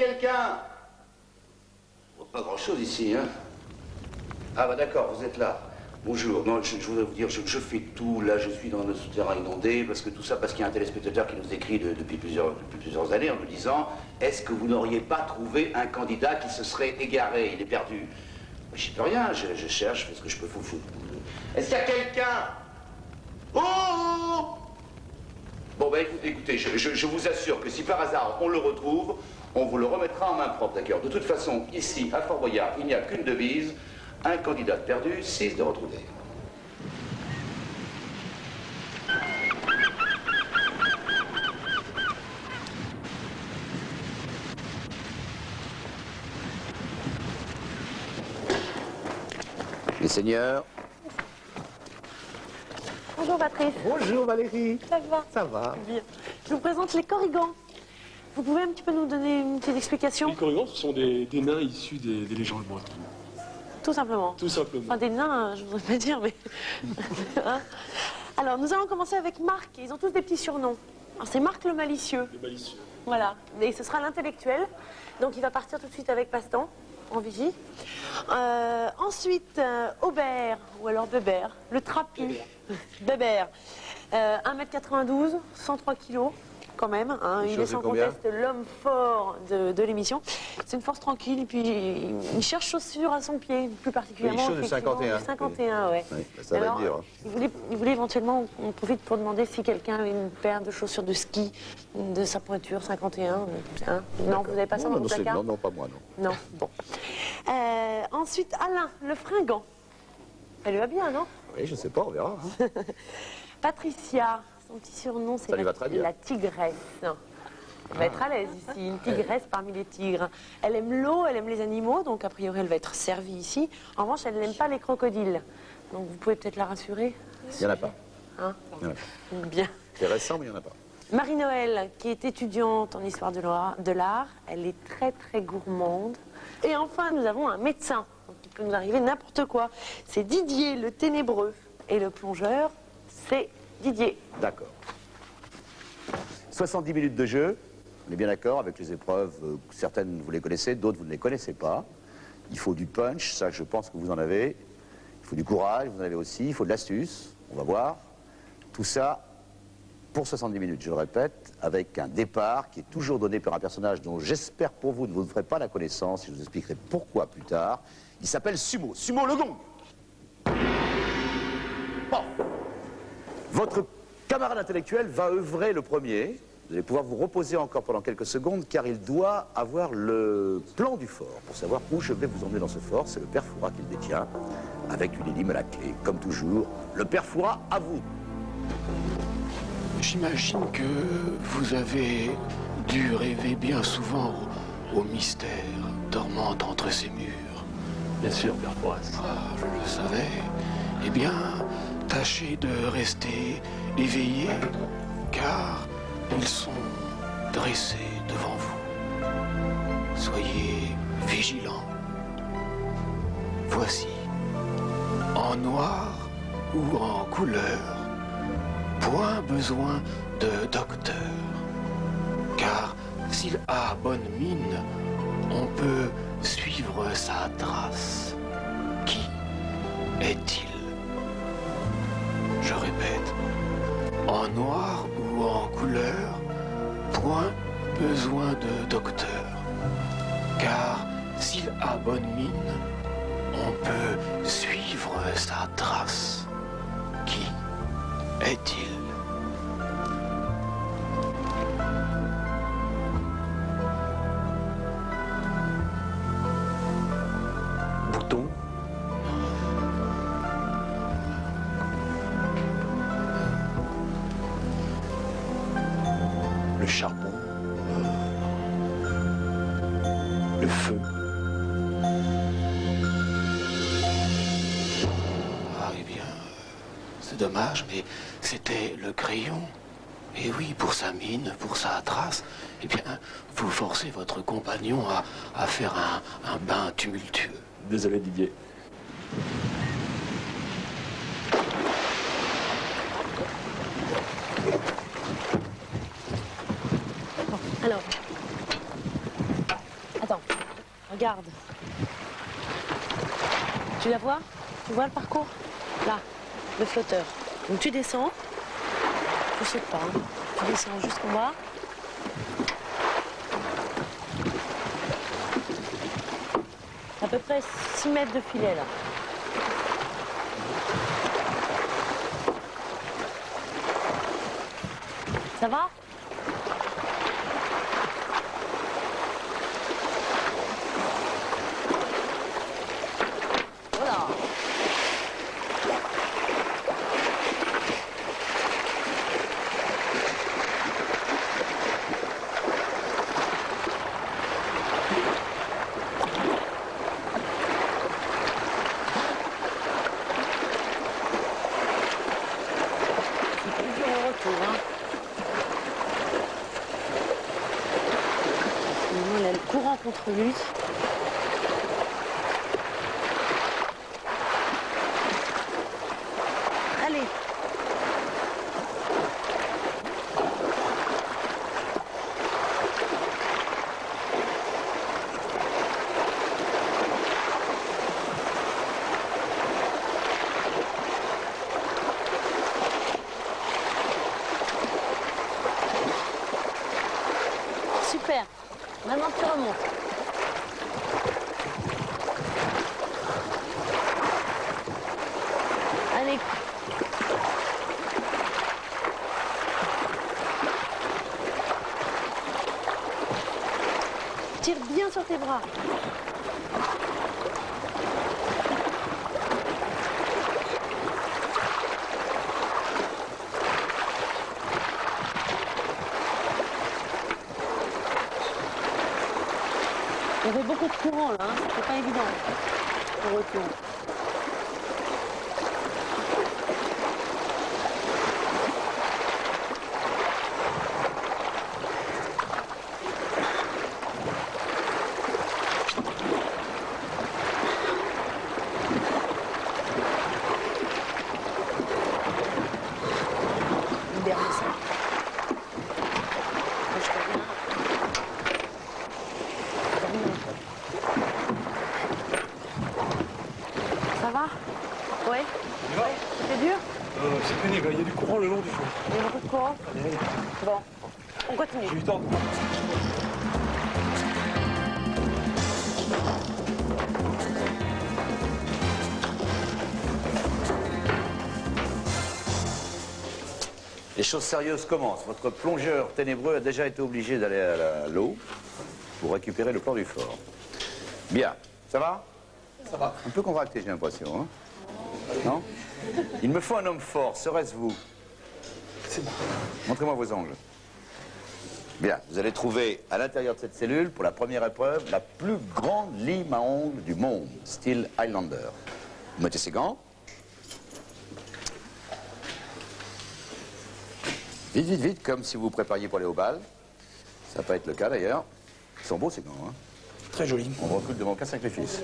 quelqu'un? Pas grand-chose ici, hein? Ah bah d'accord, vous êtes là. Bonjour. Non, je voudrais vous dire, je fais tout. Là, je suis dans le souterrain inondé, parce que tout ça, parce qu'il y a un téléspectateur qui nous écrit depuis plusieurs années en nous disant, est-ce que vous n'auriez pas trouvé un candidat qui se serait égaré? Il est perdu. J'y peux rien, je cherche, je fais ce que je peux. Est-ce qu'il y a quelqu'un? Oh! Bon, bah écoutez, je vous assure que si par hasard on le retrouve, on vous le remettra en main propre, d'accord? De toute façon, ici, à Fort Boyard, il n'y a qu'une devise, un candidat perdu, 6 de retrouvé. Les seigneurs. Bonjour Patrice. Bonjour Valérie. Ça va? Ça va. Bien. Je vous présente les Korrigans. Vous pouvez un petit peu nous donner une petite explication? Les Korrigans, ce sont des nains issus des légendes bretonnes. Tout simplement. Tout simplement. Enfin des nains, je voudrais pas dire, mais... Hein. Alors nous allons commencer avec Marc. Ils ont tous des petits surnoms. Alors c'est Marc le malicieux. Le malicieux. Voilà. Et ce sera l'intellectuel. Donc il va partir tout de suite avec Passe-temps, en vigie. Ensuite, Aubert, ou alors Bébert, le trapu. Bébert. 1m92, 103 kg. Quand même, hein. Il est sans conteste l'homme fort de l'émission. C'est une force tranquille, et puis il cherche chaussures à son pied, plus particulièrement. Il est chaud du 51. 51, ouais. Oui, ça va le dire. Il voulait éventuellement, on profite pour demander si quelqu'un avait une paire de chaussures de ski de sa pointure 51. Hein. Non, vous n'avez pas ça dans votre placard? Non, pas moi, non. Non, bon. Ensuite, Alain, le fringant. Elle lui va bien, non? Oui, je sais pas, on verra. Hein. Patricia. Son petit surnom, c'est la tigresse. Elle va être à l'aise ici, une tigresse parmi les tigres. Elle aime l'eau, elle aime les animaux, donc a priori elle va être servie ici. En revanche, elle n'aime pas les crocodiles. Donc vous pouvez peut-être la rassurer. Il n'y en a pas. Hein? Il y en a pas. Bien. C'est récent, mais il n'y en a pas. Marie-Noël, qui est étudiante en histoire de l'art, elle est très très gourmande. Et enfin, nous avons un médecin. Donc il peut nous arriver n'importe quoi. C'est Didier, le ténébreux. Et le plongeur, c'est Didier. D'accord. 70 minutes de jeu, on est bien d'accord, avec les épreuves, certaines vous les connaissez, d'autres vous ne les connaissez pas. Il faut du punch, ça je pense que vous en avez. Il faut du courage, vous en avez aussi. Il faut de l'astuce, on va voir. Tout ça pour 70 minutes, je le répète, avec un départ qui est toujours donné par un personnage dont j'espère pour vous ne ferez pas la connaissance, et je vous expliquerai pourquoi plus tard. Il s'appelle Sumo, Sumo le Gong. Bon. Votre camarade intellectuel va œuvrer le premier. Vous allez pouvoir vous reposer encore pendant quelques secondes, car il doit avoir le plan du fort pour savoir où je vais vous emmener dans ce fort. C'est le père Fouras qui le détient, avec une énigme à la clé. Comme toujours, le père Fouras, à vous. J'imagine que vous avez dû rêver bien souvent au mystère dormant entre ces murs. Bien sûr, père Fouras. Ah, je le savais. Eh bien, tâchez de rester éveillé, car ils sont dressés devant vous. Soyez vigilants. Voici, en noir ou en couleur, point besoin de docteur, car s'il a bonne mine, on peut suivre sa trace. Qui est-il? Je répète, en noir ou en couleur, point besoin de docteur, car s'il a bonne mine, on peut suivre sa trace. Qui est-il? Bouton. Le charbon, le feu. Ah, eh bien, c'est dommage, mais c'était le crayon. Et oui, pour sa mine, pour sa trace, eh bien, vous forcez votre compagnon à faire un bain tumultueux. Désolé, Didier. Alors, Attends, regarde. Tu la vois? Tu vois le parcours? Là, le flotteur. Donc tu descends. Tu sautes pas, hein. Tu descends jusqu'en bas. À peu près 6 mètres de filet là. Ça va? Voilà. Il y a le courant contre lui. Allez. Super. Maintenant tu remontes. Allez. Tire bien sur tes bras. Il y avait beaucoup de courant là, hein. C'est pas évident le retour. Libère ça. Je reviens. Ça va? Ouais. C'est dur? C'est pénible, il y a du courant le long du fond. Il y a beaucoup de courant? Bon, on continue. J'ai eu le temps. Les choses sérieuses commencent. Votre plongeur ténébreux a déjà été obligé d'aller à l'eau pour récupérer le plan du fort. Bien. Ça va? Ça va. Un peu contracté, j'ai l'impression. Hein? Non? Il me faut un homme fort. Serait-ce vous? C'est bon. Montrez-moi vos ongles. Bien. Vous allez trouver à l'intérieur de cette cellule, pour la première épreuve, la plus grande lime à ongles du monde, style Highlander. Vous mettez ces gants. Vite, vite, vite, comme si vous vous prépariez pour aller au bal. Ça va pas être le cas d'ailleurs. Ils sont beaux ces gants, hein? Très joli. On recrute devant aucun sacrifice.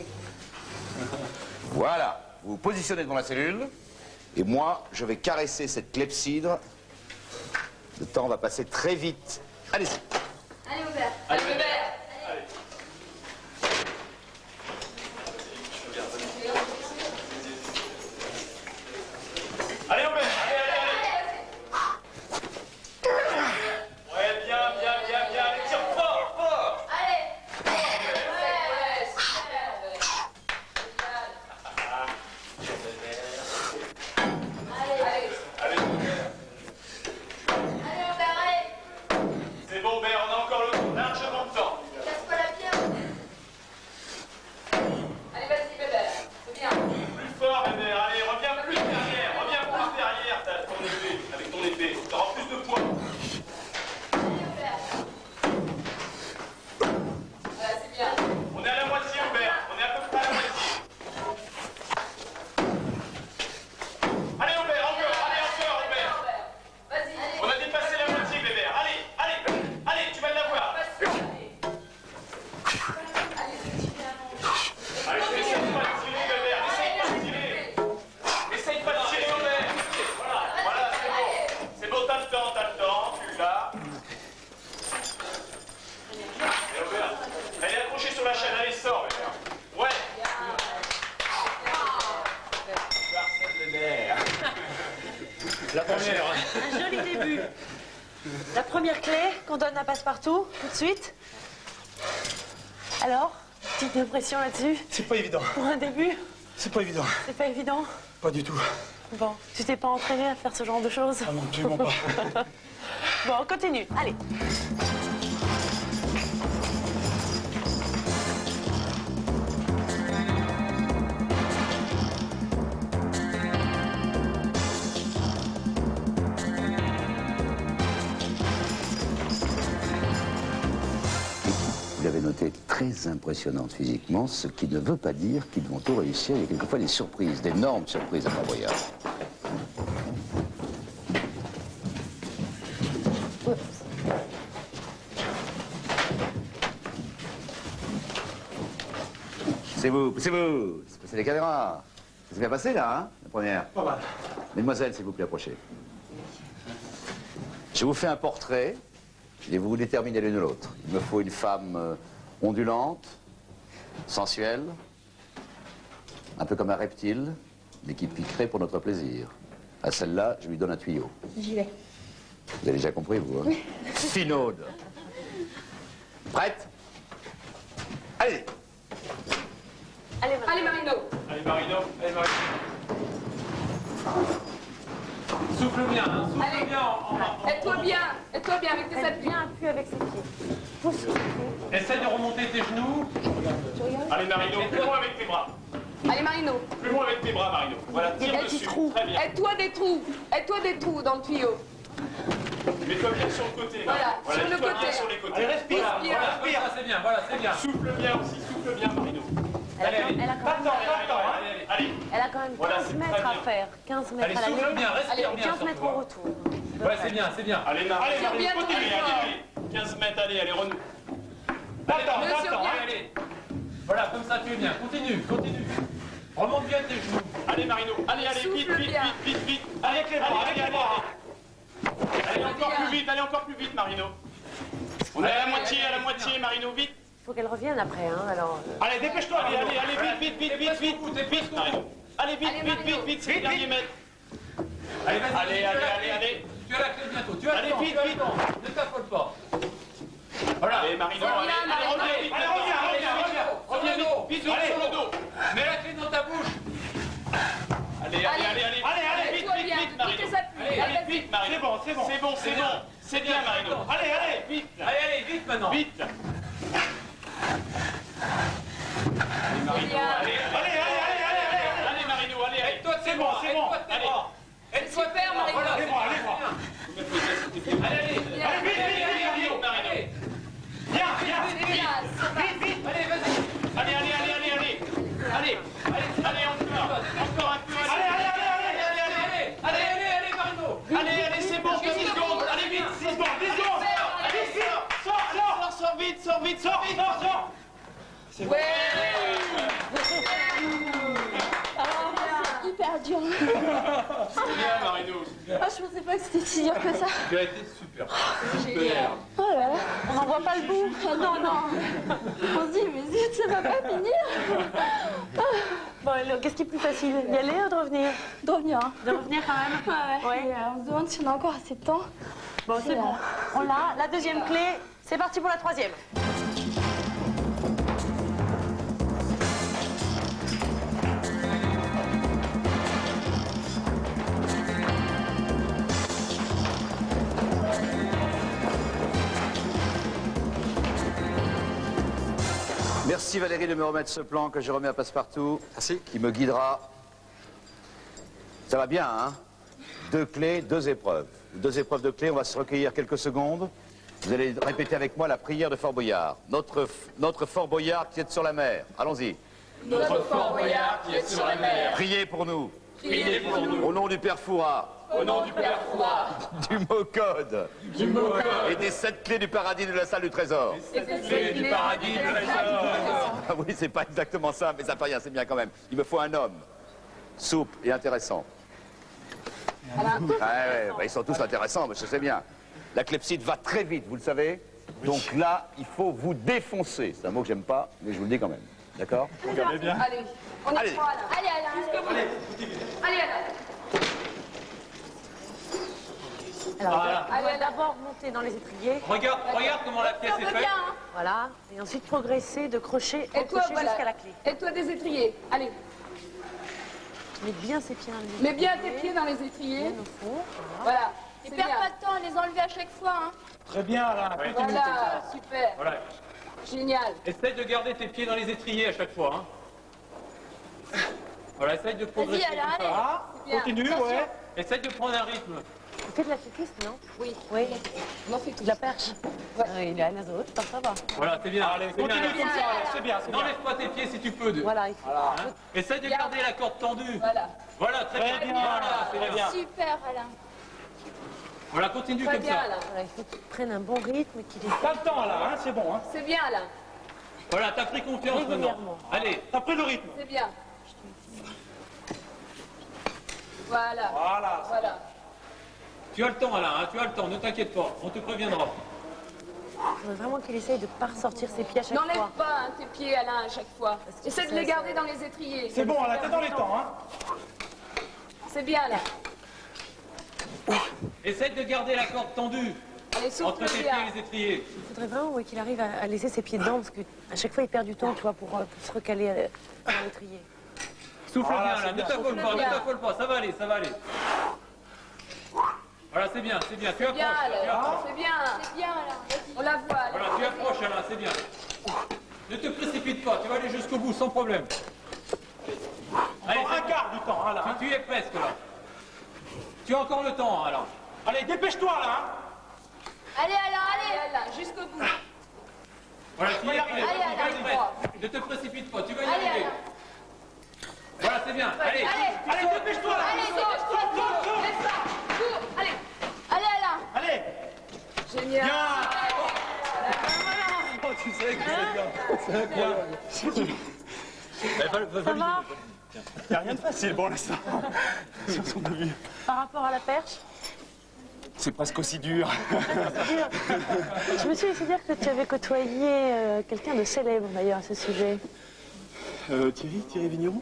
Voilà. Vous vous positionnez devant la cellule. Et moi, je vais caresser cette clepsydre. Le temps va passer très vite. Allez-y. Allez, Aubert. Allez, Aubert. Allez, Aubert. Ouais, bien. Allez, tire fort, fort. Allez. Ouais, super. Allez, Aubert, allez. C'est bon, Aubert. qu'on donne à Passepartout, tout de suite. Alors, petite impression là-dessus? C'est pas évident. Pour un début? C'est pas évident. C'est pas évident? Pas du tout. Bon, tu t'es pas entraîné à faire ce genre de choses? Ah non, absolument pas. Bon, on continue. Allez. Vous l'avez noté, très impressionnante physiquement, ce qui ne veut pas dire qu'ils vont tout réussir. Il y a quelquefois des surprises, d'énormes surprises à Fort Boyard. Poussez-vous, poussez-vous. C'est les caméras. Ça s'est bien passé là, hein, la première? Pas mal. Mesdemoiselles, s'il vous plaît, approchez. Je vous fais un portrait et vous déterminez l'une ou l'autre. Il me faut une femme ondulante, sensuelle, un peu comme un reptile, mais qui piquerait pour notre plaisir. À celle-là, je lui donne un tuyau. J'y vais. Vous avez déjà compris, vous, hein? Oui. Finaude. Prête? Allez. Allez, Allez, Marino. Allez, Marino. Allez, Marino. Souffle bien, hein. Souffle Allez. bien. Aide-toi bien avec tes Elle appuis. vient appuyer avec ses pieds. Pousse sur ses pieds. Essaye de remonter tes genoux. Allez, Marino. Plus loin avec tes bras. Allez, Marino. Plus loin avec tes bras, Marino. Voilà, Il y a tire des petits dessus. trous. Très bien. Aide-toi des trous. Aide-toi des trous dans le tuyau. Mets-toi bien sur le côté. Voilà, sur le mets-toi côté. bien sur les côtés. Allez, respire. Respire. Voilà, c'est bien, voilà, c'est bien. Souffle bien aussi, souffle bien, Marino. Allez, allez. Elle a Pas de temps, pas de temps, hein. Allez, allez. Elle a quand même 15 Voilà, c'est mètres très à bien. faire. 15 mètres Allez, à souffle l'aller. bien, respire bien. 15 mètres au retour. Ouais, c'est bien, c'est bien. Allez, Marino. Allez, Marino, bien, continue, bien. allez, allez. 15 mètres, allez, renou. Pas de temps, pas de Monsieur, temps, bien. hein. Allez, allez. Voilà, comme ça, tu es bien. Continue, continue. Remonte bien tes genoux. Allez, Marino. Allez, allez, vite, Souffle vite, bien. vite, vite, vite. Avec les bras, avec les bras. Allez, encore plus vite, Marino. On est à la moitié, Marino, vite. Il faut qu'elle revienne après, hein. Alors, Allez, dépêche-toi, Allez, Marino. allez, vite, Marino. Allez, vite, c'est les derniers mètres. Allez, allez. Tu as la clé bientôt. Tu as Allez, le temps, vite, tu as le vite. temps. Ne t'affole pas. Voilà. Allez, Marino, Reviens, allez, Marino. reviens vite. Reviens Vite, Allez. sur le dos. Mets la clé dans ta bouche. Allez, vite, Aide-toi bien. vite, Tous Marino. tes appuis. Allez, vite, Marino. C'est bon. C'est bien, Marino. Allez. Vite, Allez, vite maintenant. vite. Allez, Marino, Bien. allez. Allez, Marino, allez. Aide-toi de tes C'est bon, bras. c'est bon. Aide-toi de tes Allez. bras. Aide-toi de tes Super, bras. Marino. Voilà, Les c'est bras, bien, les bras. c'est bien. Allez, Bien. Vite, Marino. Viens. Dégueulasse. allez, vas-y. Allez, encore un peu. Allez, Marino. Allez, c'est bon, 10 secondes. Allez, vite, 6 secondes, 10 secondes. Allez, sors vite. Ouais. Hyper dur. C'est bien, Marino. Ah, je pensais pas que c'était si dur que ça. Tu as été super. Oh là là. on n'en voit pas le bout. Oh non. On se dit, mais zut, ça va pas finir. Bon, alors, qu'est-ce qui est plus facile? D'y aller ou de revenir? De revenir. Hein. De revenir quand même? Ouais. Ouais. Et, on se demande si on a encore assez de temps. Bon, c'est bon. On l'a. La deuxième clé, c'est parti pour la troisième. Merci Valérie de me remettre ce plan que je remets à Passepartout. Merci. Qui me guidera. Ça va bien, hein? 2 clés, 2 épreuves. 2 épreuves de clés, on va se recueillir quelques secondes. Vous allez répéter avec moi la prière de Fort Boyard. Notre Fort Boyard qui est sur la mer. Allons-y. Notre Fort Boyard qui est sur la mer. Priez pour nous. Priez pour nous. Au nom du Père Fouras, Au nom du Père Froid. du mot code Du mot code. et des 7 clés du paradis de la salle du trésor. Et des clés du paradis de la Ah oui, c'est pas exactement ça, mais ça fait rien, c'est bien quand même. Il me faut un homme, souple et intéressant. Ils sont tous intéressants, mais je sais bien. La clepsydre va très vite, vous le savez. Donc là, il faut vous défoncer. C'est un mot que j'aime pas, mais je vous le dis quand même. D'accord? Regardez bien. Allez, on Allez. est trois là. Allez, Alain. Allez, Alain. Alors, Voilà. on va d'abord monter dans les étriers. Regarde comment la pièce est faite. Voilà. Et ensuite progresser de crochet en crochet jusqu'à la clé. Et toi des étriers. Allez, Mets bien ses pieds dans les étriers. mets bien tes pieds dans les étriers. Bien au fond. Voilà. Et C'est perds bien. pas de temps à les enlever à chaque fois. Hein. Très bien, Alain. Continue. Voilà, super. Voilà. Génial. Essaye de garder tes pieds dans les étriers à chaque fois. Hein. Voilà, essaye de progresser Alain, comme ça. allez. Ah, Bien. continue, ouais. Essaye de prendre un rythme. Tu fais de l'athlétisme, non? Oui. Oui. On en fait tout. De la perche. Il est à la zone, ça va. Voilà, c'est bien. Allez, C'est bien. continue comme ça, Alain. C'est bien, c'est bien. N'enlève pas tes pieds si tu peux. Voilà, il faut. Hein. Essaye de garder la corde tendue. Voilà. Voilà, très bien. bien. Voilà, c'est bien. Super, Alain. Voilà, continue Très comme bien, ça. Alain. Voilà, il faut qu'il prenne un bon rythme, qu'il ait. T'as le temps, là, hein, c'est bon. Hein. C'est bien, Alain. Voilà, t'as pris confiance maintenant. Régulièrement. Allez, T'as pris le rythme. C'est bien. Voilà. Voilà. Voilà. tu as le temps, Alain, hein, tu as le temps, ne t'inquiète pas, on te préviendra. Il faudrait vraiment qu'il essaye de ne pas ressortir ses pieds à chaque N'enlève fois. pas tes pieds, Alain, à chaque fois. que Essaie de ça, les garder ça- dans les étriers. C'est bon, Alain, t'es dans les temps, hein. C'est bien, là. Essaye de garder la corde tendue Allez, entre souffle tes pieds bien. et les étriers. Il faudrait vraiment qu'il arrive à laisser ses pieds dedans, parce qu'à chaque fois il perd du temps, tu vois, pour se recaler dans l'étrier. Souffle Voilà, bien, c'est Alain, ne bien, t'affole pas, ne bien. t'affole pas, ça va aller, ça va aller. Voilà, c'est bien, tu approches, Bien, tu Alain. approches. C'est bien. C'est bien, Alain. Vas-y. On la voit, Alain. Voilà, tu approches, Alain, c'est bien. Ne te précipite pas, tu vas aller jusqu'au bout sans problème. Allez, Encore un quart du temps, hein, là. hein. tu y es presque là. Tu as encore le temps, Alain. Allez, dépêche-toi, là. Hein. Allez, Alain, Allez, allez. Alain, jusqu'au bout. Voilà, tu y es presque, Allez, tu vas y Alain, presque. Ne te précipite pas, tu vas y Allez, arriver. Alain. Voilà, c'est bien, allez. Allez, dépêche-toi, là. Allez, dépêche-toi, laisse ça. Cours, allez. Allez, Alain. Allez. Génial. Bien. Oh, tu sais que c'est bien. C'est incroyable. Ça va? Il n'y a rien de facile pour l'instant. Sur son avis. Par rapport à la perche, C'est presque aussi dur. je me suis laissé dire que tu avais côtoyé quelqu'un de célèbre d'ailleurs à ce sujet. Thierry Vigneron.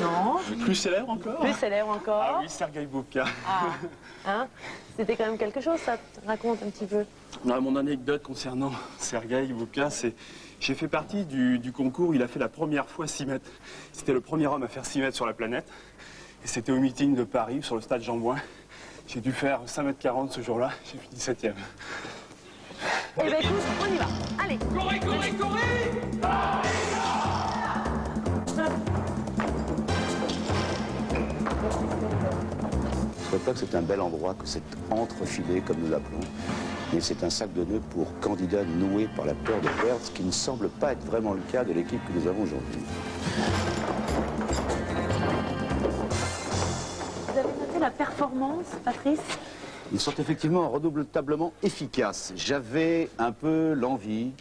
Non, Plus célèbre encore. plus célèbre encore. Ah oui, Sergueï Boubka. Ah, hein? C'était quand même quelque chose, ça te raconte un petit peu. Non, mon anecdote concernant Sergueï Boubka, c'est j'ai fait partie du concours où il a fait la première fois 6 mètres. C'était le premier homme à faire 6 mètres sur la planète. Et c'était au meeting de Paris, sur le stade Jean-Bouin. J'ai dû faire 5,40 m ce jour-là. J'ai fini 7e. Eh ben écoute, on y va. Allez. Courez, courez, courez! Je ne crois pas que c'est un bel endroit, que c'est entrefilé, comme nous l'appelons, mais c'est un sac de nœuds pour candidats noués par la peur de perdre, ce qui ne semble pas être vraiment le cas de l'équipe que nous avons aujourd'hui. Vous avez noté la performance, Patrice? Ils sont effectivement redoutablement efficaces. J'avais un peu l'envie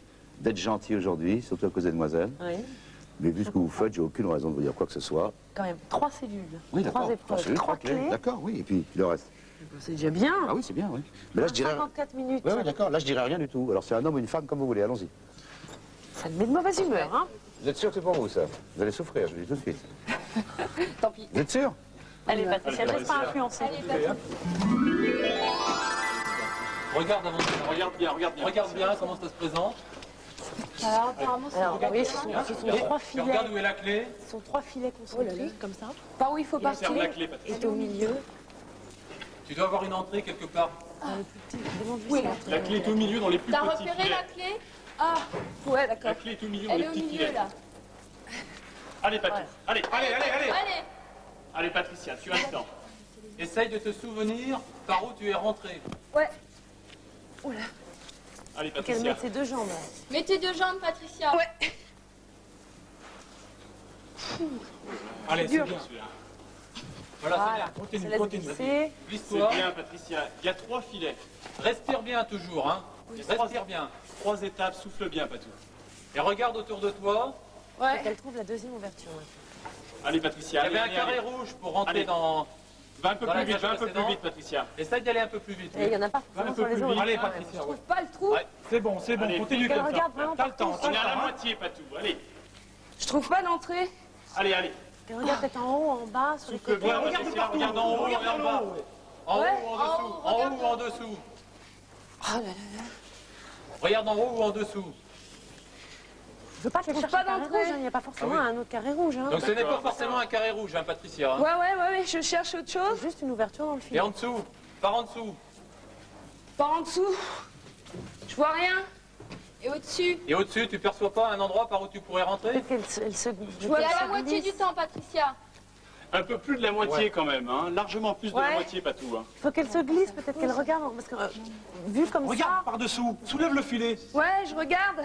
d'être gentil aujourd'hui, surtout à cause des demoiselles. Oui. Mais vu ce que vous faites, j'ai aucune raison de vous dire quoi que ce soit. Quand même, 3 cellules, Oui, 3 d'accord. épreuves, Celui, 3 clés. D'accord, oui, et puis le reste. C'est déjà bien. Ah oui, c'est bien, oui. Mais là, je dirais... 54 minutes. Oui, oui, d'accord, là, je dirais rien du tout. Alors, c'est un homme ou une femme, comme vous voulez, allons-y. Ça me met de mauvaise humeur, hein? Vous êtes sûr que c'est pour vous, ça? Vous allez souffrir, je le dis tout de suite. Tant pis. Vous êtes sûr? Allez, Patricia, ne laisse pas influencer. Regarde avant, regarde bien comment ça se présente. Alors, apparemment, c'est Alors, oui, ce sont 3 Tu filets. regardes où est la clé. Ce sont 3 filets concentriques, comme ça. Par où il faut Et la partir? clé est au milieu. Tu dois avoir une entrée quelque part. Le plus petit, demande-lui Oui, ça. La clé est au milieu dans les plus T'as petits repéré filets. la clé? Ah, ouais, d'accord. La clé est au milieu dans Elle les est au petits milieu, filets. là. Allez, Patou. Ouais. Allez, allez, allez, allez. Allez. Allez, Patricia, tu as le temps. Essaye de te souvenir par où tu es rentré. Ouais. Allez, Qu'elle Patricia. mette ses 2 jambes. Mets tes 2 jambes, Patricia. Ouais. Allez, c'est dur. bien celui-là. Voilà, Voilà. c'est bien. Se Continue, laisse continue. glisser. Glisse-toi. C'est bien, Patricia. Il y a 3 filets. Respire bien toujours, hein. Respire bien. 3 étapes, souffle bien, Patou. Et regarde autour de toi. Faut qu'elle trouve la deuxième ouverture. Allez, Il Patricia. y avait un allez, carré allez. rouge pour rentrer Allez. dans... Va un peu Dans la plus vite, cage va un peu plus précédente. vite, Patricia. Essaye d'aller un peu plus vite. Et il n'y en a pas Va un forcément peu sur les plus autres. vite. Allez, quand même. Patricia. Je trouve pas le trou. Ouais. C'est bon, Allez, continue qu'elle comme ça. regarde vraiment T'as le temps, partout, on est à la hein. moitié, Patou. Allez, Je trouve pas d'entrée. allez, allez. Qu'elle regarde peut-être en haut, en bas, sur les Souffle côtés. bien, regarde Patricia, partout. regarde en haut, Regarde regarde en en bas. En Ouais, haut ou en dessous? En haut ou en dessous? Oh là là là. Regarde en haut ou en dessous? Je veux pas qu'elle trouve cherche pas un carré d'entrée. rouge, hein. Il n'y a pas forcément Ah oui. un autre carré rouge. Hein. Donc ce n'est pas forcément un carré rouge, hein, Patricia. Hein. Ouais, je cherche autre chose. C'est juste une ouverture dans le Et filet. en dessous? Par en dessous? Par en dessous. Je vois rien. Et au-dessus? Et au-dessus, tu perçois pas un endroit par où tu pourrais rentrer? Peut-être qu'elle se... Je vois la moitié du temps, Patricia. Un peu plus de la moitié quand même, hein. Largement plus de la Ouais. moitié, pas tout. Hein. Il faut qu'elle se glisse, peut-être qu'elle regarde. Parce que, vu comme Regarde ça... par-dessous, soulève le filet. Ouais, je regarde.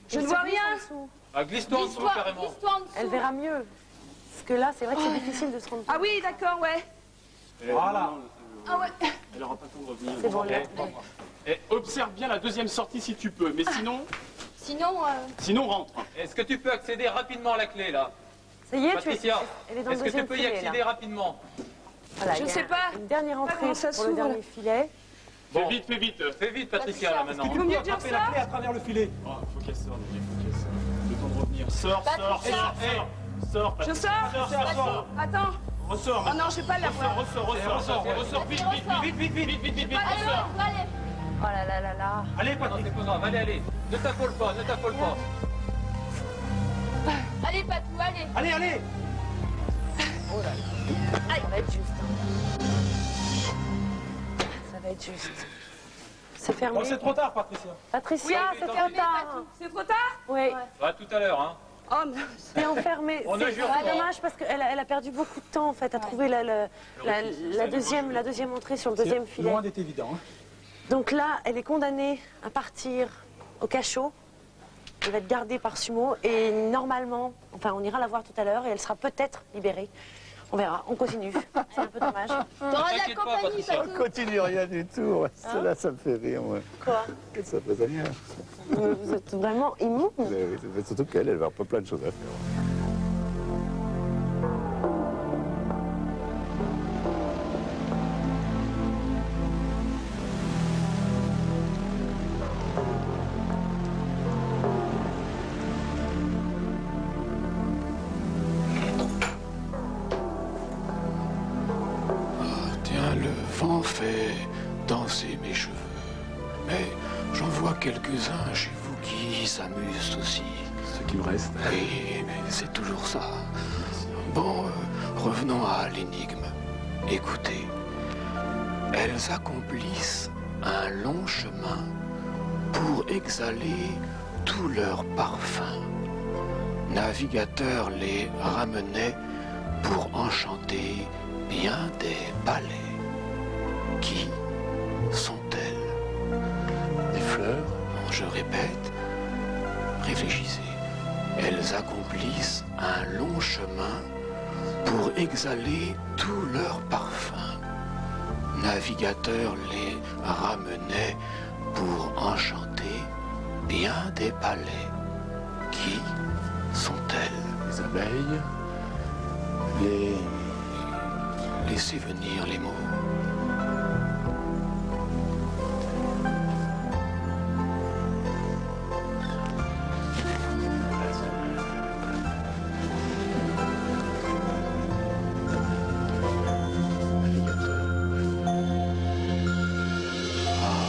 Je elle ne se vois glisse rien. en dessous. Ah, glisse-toi en dessous carrément. Glisse-toi en dessous. Elle verra mieux. Parce que là, c'est vrai que c'est difficile de se rendre compte. Ah oui, d'accord, ouais. Voilà. Ah ouais. Elle aura pas le temps de revenir. C'est bon, là. Et observe bien la deuxième sortie si tu peux, mais sinon, Sinon, rentre. Est-ce que tu peux accéder rapidement à la clé, là? Ça y est, Patricia, elle est dans le est-ce que tu deuxième peux y filet, accéder là. rapidement? Voilà, Je il y a sais pas. Une dernière entrée comment ça pour le s'ouvre, dernier filet. Fais vite, fais vite. Fais vite, Patricia, là, maintenant. Il vaut mieux que je Attraper la ressors. clé à travers le filet. Oh, faut qu'elle sorte, il faut qu'elle sorte. Le temps de revenir. Sors. Sors, Je Patricia. sors. Sors. Attends. Ressors. Oh non, je vais pas la voir. Ressors, vite, vite. allez, Ressors. allez. Oh là là là là. Allez, Non, Patrick. c'est pas grave, allez. Ne t'affole pas, ne t'affole pas. Allez, Patou, allez. Allez. Ça va être juste. Hein. Ça va être juste. C'est fermé. Oh, c'est trop tard, Patricia. Patricia, Oui, c'est tant trop pis. tard. C'est trop tard? Oui, À tout à l'heure, hein. Oh, mais... c'est enfermé. On ne C'est jure pas pas. dommage parce qu'elle a perdu beaucoup de temps en fait à trouver la deuxième entrée sur le deuxième filet. Loin d'être évident. Hein. Donc là, elle est condamnée à partir au cachot. Elle va être gardée par Sumo et normalement, enfin on ira la voir tout à l'heure et elle sera peut-être libérée. On verra, on continue. C'est un peu dommage. T'auras de la t'inquiète pas, compagnie, Patricia. Patou. Continue rien du tout. Ouais. Cela, ça me fait rire, moi. Quoi? Ça fait rien. Vous êtes vraiment immonde. Surtout qu'elle, elle va avoir plein de choses à faire. Tiens, le vent fait danser mes cheveux. Mais j'en vois quelques-uns chez vous qui s'amusent aussi. Ce qui me reste. Oui, mais c'est toujours ça. Bon, revenons à l'énigme. Écoutez, elles accomplissent un long chemin pour exhaler tout leur parfum. Navigateurs les ramenaient pour enchanter bien des palais. Qui sont-elles? Des fleurs? Je répète, réfléchissez. Elles accomplissent un long chemin pour exhaler tout leur parfum. Navigateurs les ramenaient pour enchanter bien des palais. Qui sont-elles? Les abeilles. Laissez venir les mots.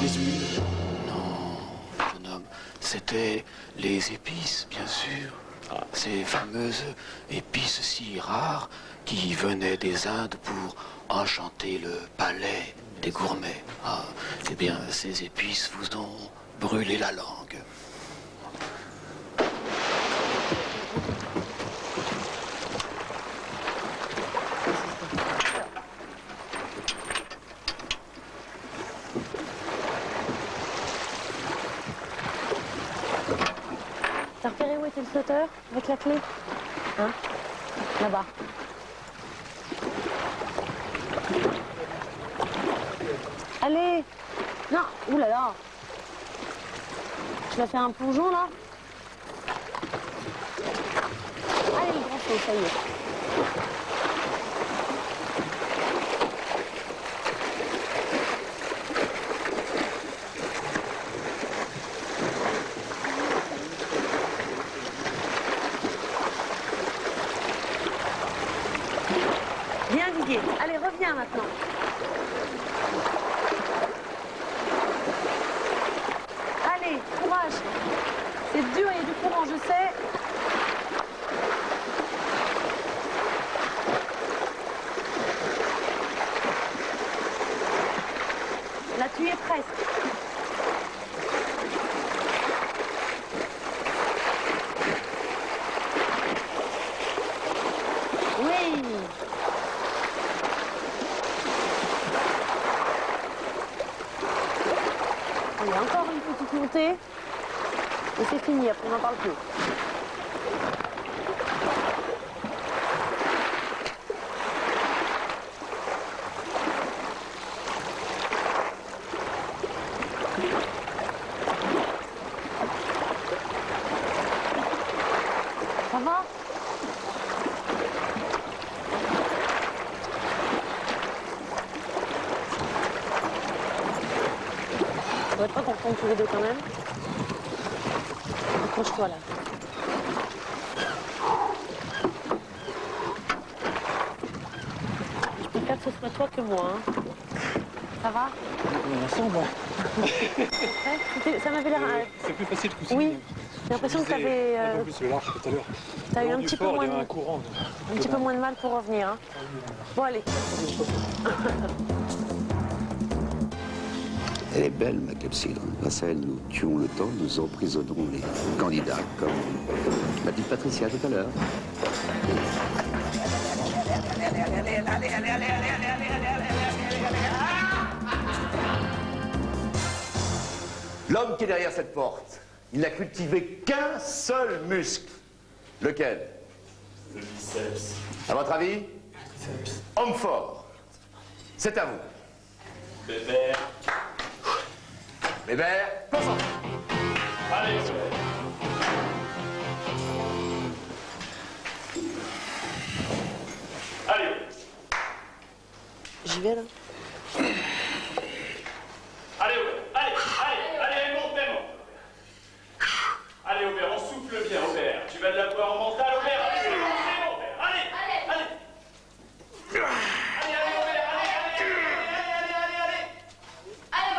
Les huiles. Non, jeune homme, c'était les épices, bien sûr. Ces fameuses épices si rares qui venaient des Indes pour enchanter le palais des gourmets. Ah, eh bien, ces épices vous ont brûlé la langue. T'as repéré où était le flotteur avec la clé? Hein? Là-bas. Allez! Non! Ouh là là! Tu vas faire un plongeon là? Allez, le grand saut, ça y est. Bien, Didier. Allez, reviens maintenant. C'est dur, il y a du courant, je sais. Là, tu y es presque. Oui. Il y a encore une petite montée. Et c'est fini, après on n'en parle plus. Ça va? On va être pas contents tous les deux quand même. Accroche-toi là. Je préfère que ce soit toi que moi. Hein. Ça va? Ensemble. Ouais, ça m'avait l'air... C'est plus facile de pousser. Oui, j'ai l'impression que tu avais... Un peu plus le large tout à l'heure. Tu as eu un petit peu moins il y avait un courant. un petit peu moins de mal pour revenir. Hein. Bon, allez. Elle est belle, ma clepsydre. Grâce à elle, nous tuons le temps, nous emprisonnons les candidats, comme l'a dit Patricia tout à l'heure. L'homme qui est derrière cette porte, il n'a cultivé qu'un seul muscle. Lequel? Le biceps. À votre avis? Homme fort. C'est à vous. Bébert. Bébert, concentre. Allez, allez. J'y vais là. Allez, allez, monte. Allez, Aubert, on souffle bien, Aubert. Tu vas de la voir en mental, Aubert. Allez, c'est bon, Aubert. Allez. Allez, Aubert,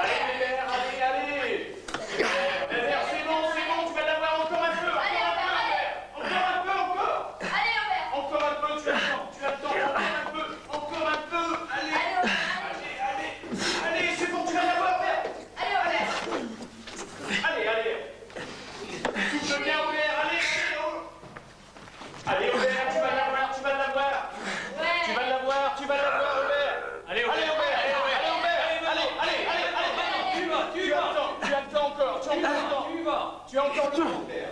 allez, Bébert, allez. Bébert, c'est bon, tu vas de la voir encore un peu. Encore un peu, tu as le temps, encore un peu. Allez, c'est bon, tu vas de la voir, Aubert. Allez. Souffle bien, Aubert, allez. Allez, Aubert, tu vas de la voir. Tu vas de la voir, Aubert. Allez, Aubert, allez. Tu as le temps encore. Tu as encore le temps, Aubert.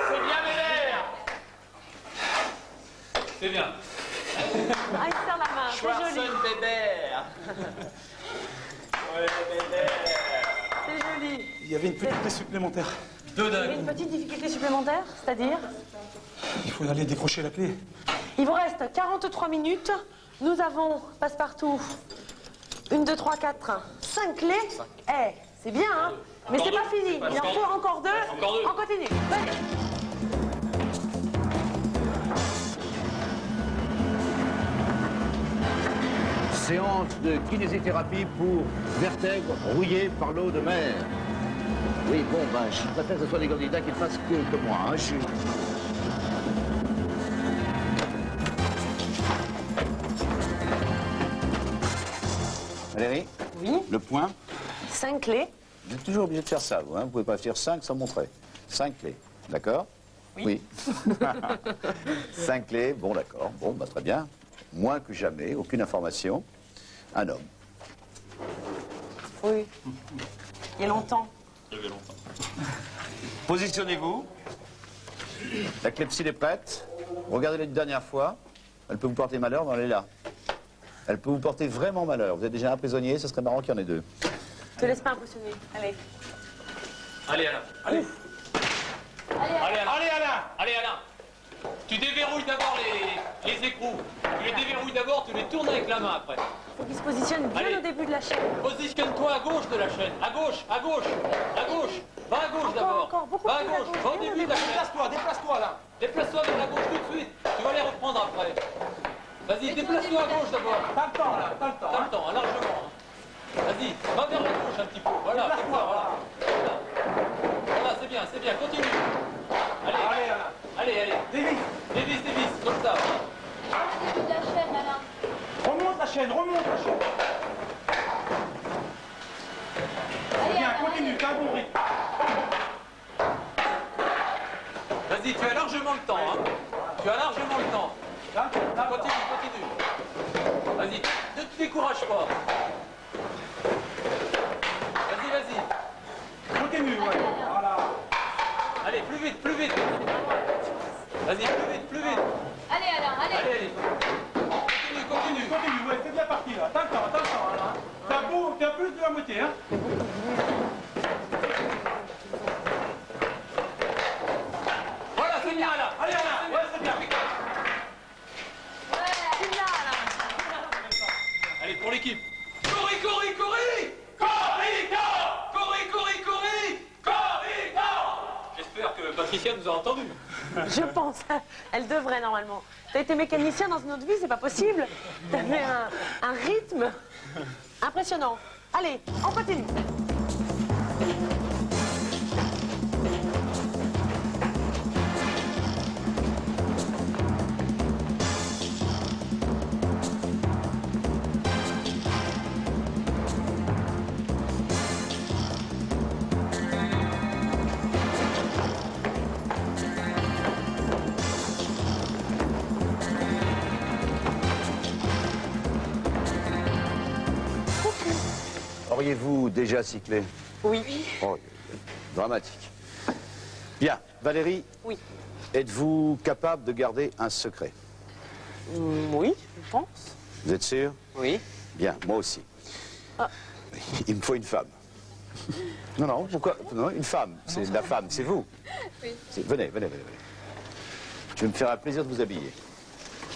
C'est bien, Bébert. C'est bien. Ah, il se serre la main, c'est joli. Bébert. Ouais, Bébert. C'est joli. Il y avait une petite supplémentaire. Il y avait une petite difficulté supplémentaire, c'est-à-dire? Il faut aller décrocher la clé. Il vous reste 43 minutes. Nous avons passe-partout 1, 2, 3, 4, 5 clés. Eh, c'est bien, hein? Mais c'est pas fini. Il en faut encore 2. On continue. Allez. Séance de kinésithérapie pour vertèbres rouillées par l'eau de mer. Oui, bon, ben, je préfère que ce soit des candidats qui le fassent que moi. Hein. Valérie? Oui. Le point? 5 clés. Vous êtes toujours obligé de faire ça, vous. Hein. Vous pouvez pas faire 5 sans montrer. 5 clés, d'accord? Oui. 5 clés, bon, d'accord. Bon, bah, très bien. Moins que jamais, aucune information. Un homme. Oui. Il y a longtemps. Positionnez-vous. La clepsydre est prête. Regardez-la une dernière fois. Elle peut vous porter malheur, mais elle est là. Elle peut vous porter vraiment malheur. Vous êtes déjà un prisonnier, ce serait marrant qu'il y en ait 2. Te laisse pas impressionner. Allez. Allez, Alain. Allez, Alain. Tu déverrouilles d'abord les écrous. Tu les déverrouilles d'abord, tu les tournes avec la main après. Faut qu'il se positionne bien au début de la chaîne. Positionne-toi à gauche de la chaîne. À gauche. Va à gauche d'abord. Encore, beaucoup Va à plus gauche. Va au début de la chaîne. Déplace-toi là. Déplace-toi vers la gauche tout de suite. Tu vas les reprendre après. Vas-y, déplace-toi à gauche d'abord. T'as le temps là, T'as le temps, largement. Vas-y, va vers la gauche un petit peu. Voilà, c'est ça, voilà. bien, continue. Allez, allez, Alain. Allez, allez. Dévisse, dévisse, dévisse, comme ça. La chaîne, Alain. Remonte la chaîne, remonte la chaîne. Allez, Bien, Alain, continue, t'as un bon rythme. Vas-y, tu as largement le temps, hein. Tu as largement le temps. Continue, continue. Vas-y, ne te décourage pas. Vas-y, vas-y. Continue, ouais. Voilà. Allez, plus vite, plus vite. Vas-y, plus vite, plus vite. Allez, Alain, allez. Allez, allez. Continue, continue. Continue, ouais, c'est bien parti là. T'as le temps, Alain. T'as plus de la moitié, hein. Voilà, c'est bien, là. Allez, Alain, ouais, c'est bien. C'est bien, Alain. Allez, pour l'équipe. Courez, courez, courez. Corrigan. Courez, courez, courez. Corrigan. J'espère que Patricia nous a entendus. Je pense. Elle devrait normalement. T'as été mécanicien dans une autre vie, c'est pas possible. T'avais un rythme impressionnant. Allez, on continue. Auriez-vous déjà cyclé? Oui. Oh, dramatique. Bien, Valérie, Oui. êtes-vous capable de garder un secret? Oui, je pense. Vous êtes sûr? Oui. Bien, moi aussi. Ah. Il me faut une femme. Non, non, pourquoi? Non, une femme. C'est la femme, c'est vous. Oui. Venez, venez, venez. Je vais me faire un plaisir de vous habiller.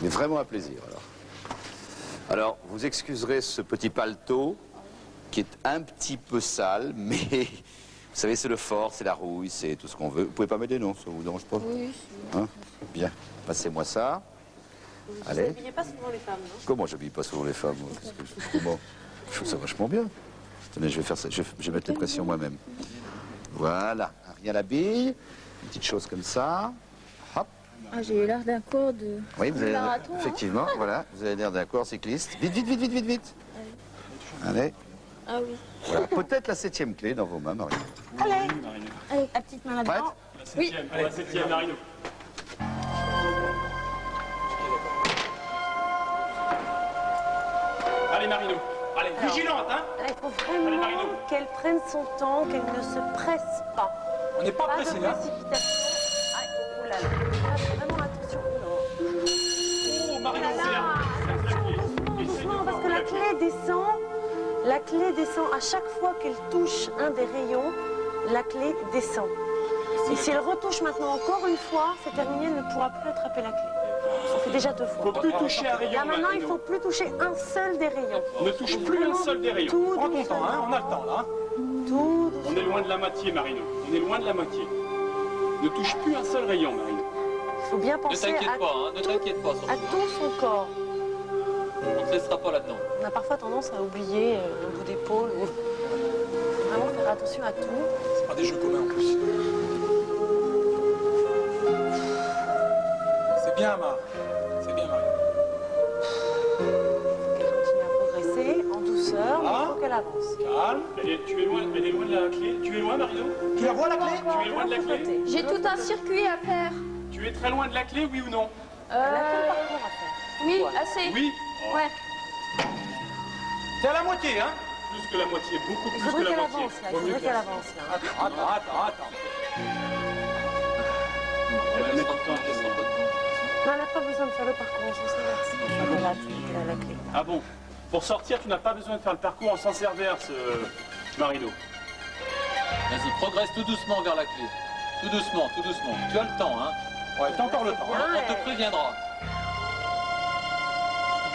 Mais vraiment un plaisir, alors. Alors, vous excuserez ce petit paletot qui est un petit peu sale, mais vous savez, c'est le fort, c'est la rouille, c'est tout ce qu'on veut. Vous pouvez pas m'aider, non? Ça vous dérange pas? Oui. Hein? Bien. Passez-moi ça. Vous Allez. n'habillez pas souvent les femmes, non? Comment j'habille pas souvent les femmes? Moi, comment? Je trouve ça vachement bien. Attendez, je vais faire ça. Je vais mettre les pressions moi-même. Voilà. Rien l'habille. Une petite chose comme ça. Hop. Ah, j'ai l'air d'un corps de Oui, vous avez l'air, marathon. effectivement, voilà. Vous avez l'air d'un corps cycliste. Vite, vite, vite, vite, vite, vite. Allez. Ah oui. Voilà. Peut-être la 7e clé dans vos mains, Marie. Allez, Allez. la petite main Prête? là-dedans. Oui. Allez, la 7e, Marino. Allez, Marino. Allez, vigilante, hein. Là, il faut Allez, vraiment Marino. qu'elle prenne son temps, qu'elle ne se presse pas. On n'est pas Pas de pressé, hein. précipitation. Ah, oh là là. Là, faut vraiment attention. Oh, Oh Marino, là là. Doucement, doucement, parce que la clé descend. La clé descend. À chaque fois qu'elle touche un des rayons, la clé descend. Et si elle retouche maintenant encore une fois, c'est terminé, elle ne pourra plus attraper la clé. Ça fait déjà 2 fois. Faut plus toucher un rayon, Là maintenant, il ne Marino. faut plus toucher un seul des rayons. Ne touche plus un seul des rayons. Tout Prends ton doucement. temps, hein. On a le temps, là. Tout On est loin de la moitié, Marino. On est loin de la moitié. Ne touche plus un seul rayon, Marino. Il faut bien Ne penser t'inquiète à, pas, hein, ne t'inquiète pas. à tout son corps. On ne te laissera pas là-dedans. On a parfois tendance à oublier un bout d'épaule. Ou... Faut vraiment faire attention à tout. C'est pas des jeux communs, en plus. C'est bien, Mar. C'est bien, Marie. Elle continue à progresser en douceur, mais il Ah. faut qu'elle avance. Calme. Tu es loin de la clé. Tu es loin, Marino? Tu la vois, la clé? Tu es loin de la clé? J'ai tout un circuit à faire. Tu es très loin de la clé, oui ou non? Elle a tout le parcours à faire. Oui, Voilà. assez. Oui. Ouais. T'es à la moitié, hein. Plus que la moitié, beaucoup Il plus faudrait que la qu'elle moitié. avance là. Il faudrait qu'elle avance là. Attends. Elle ne laissera pas de temps. Non, elle n'a pas besoin de faire le parcours en sens inverse. Elle a la clé. Ah bon? Pour sortir, tu n'as pas besoin de faire le parcours en sens inverse, Marino. Vas-y, progresse tout doucement vers la clé. Tout doucement, tout doucement. Tu as le temps, hein. Ouais, t'as encore le temps. On te préviendra.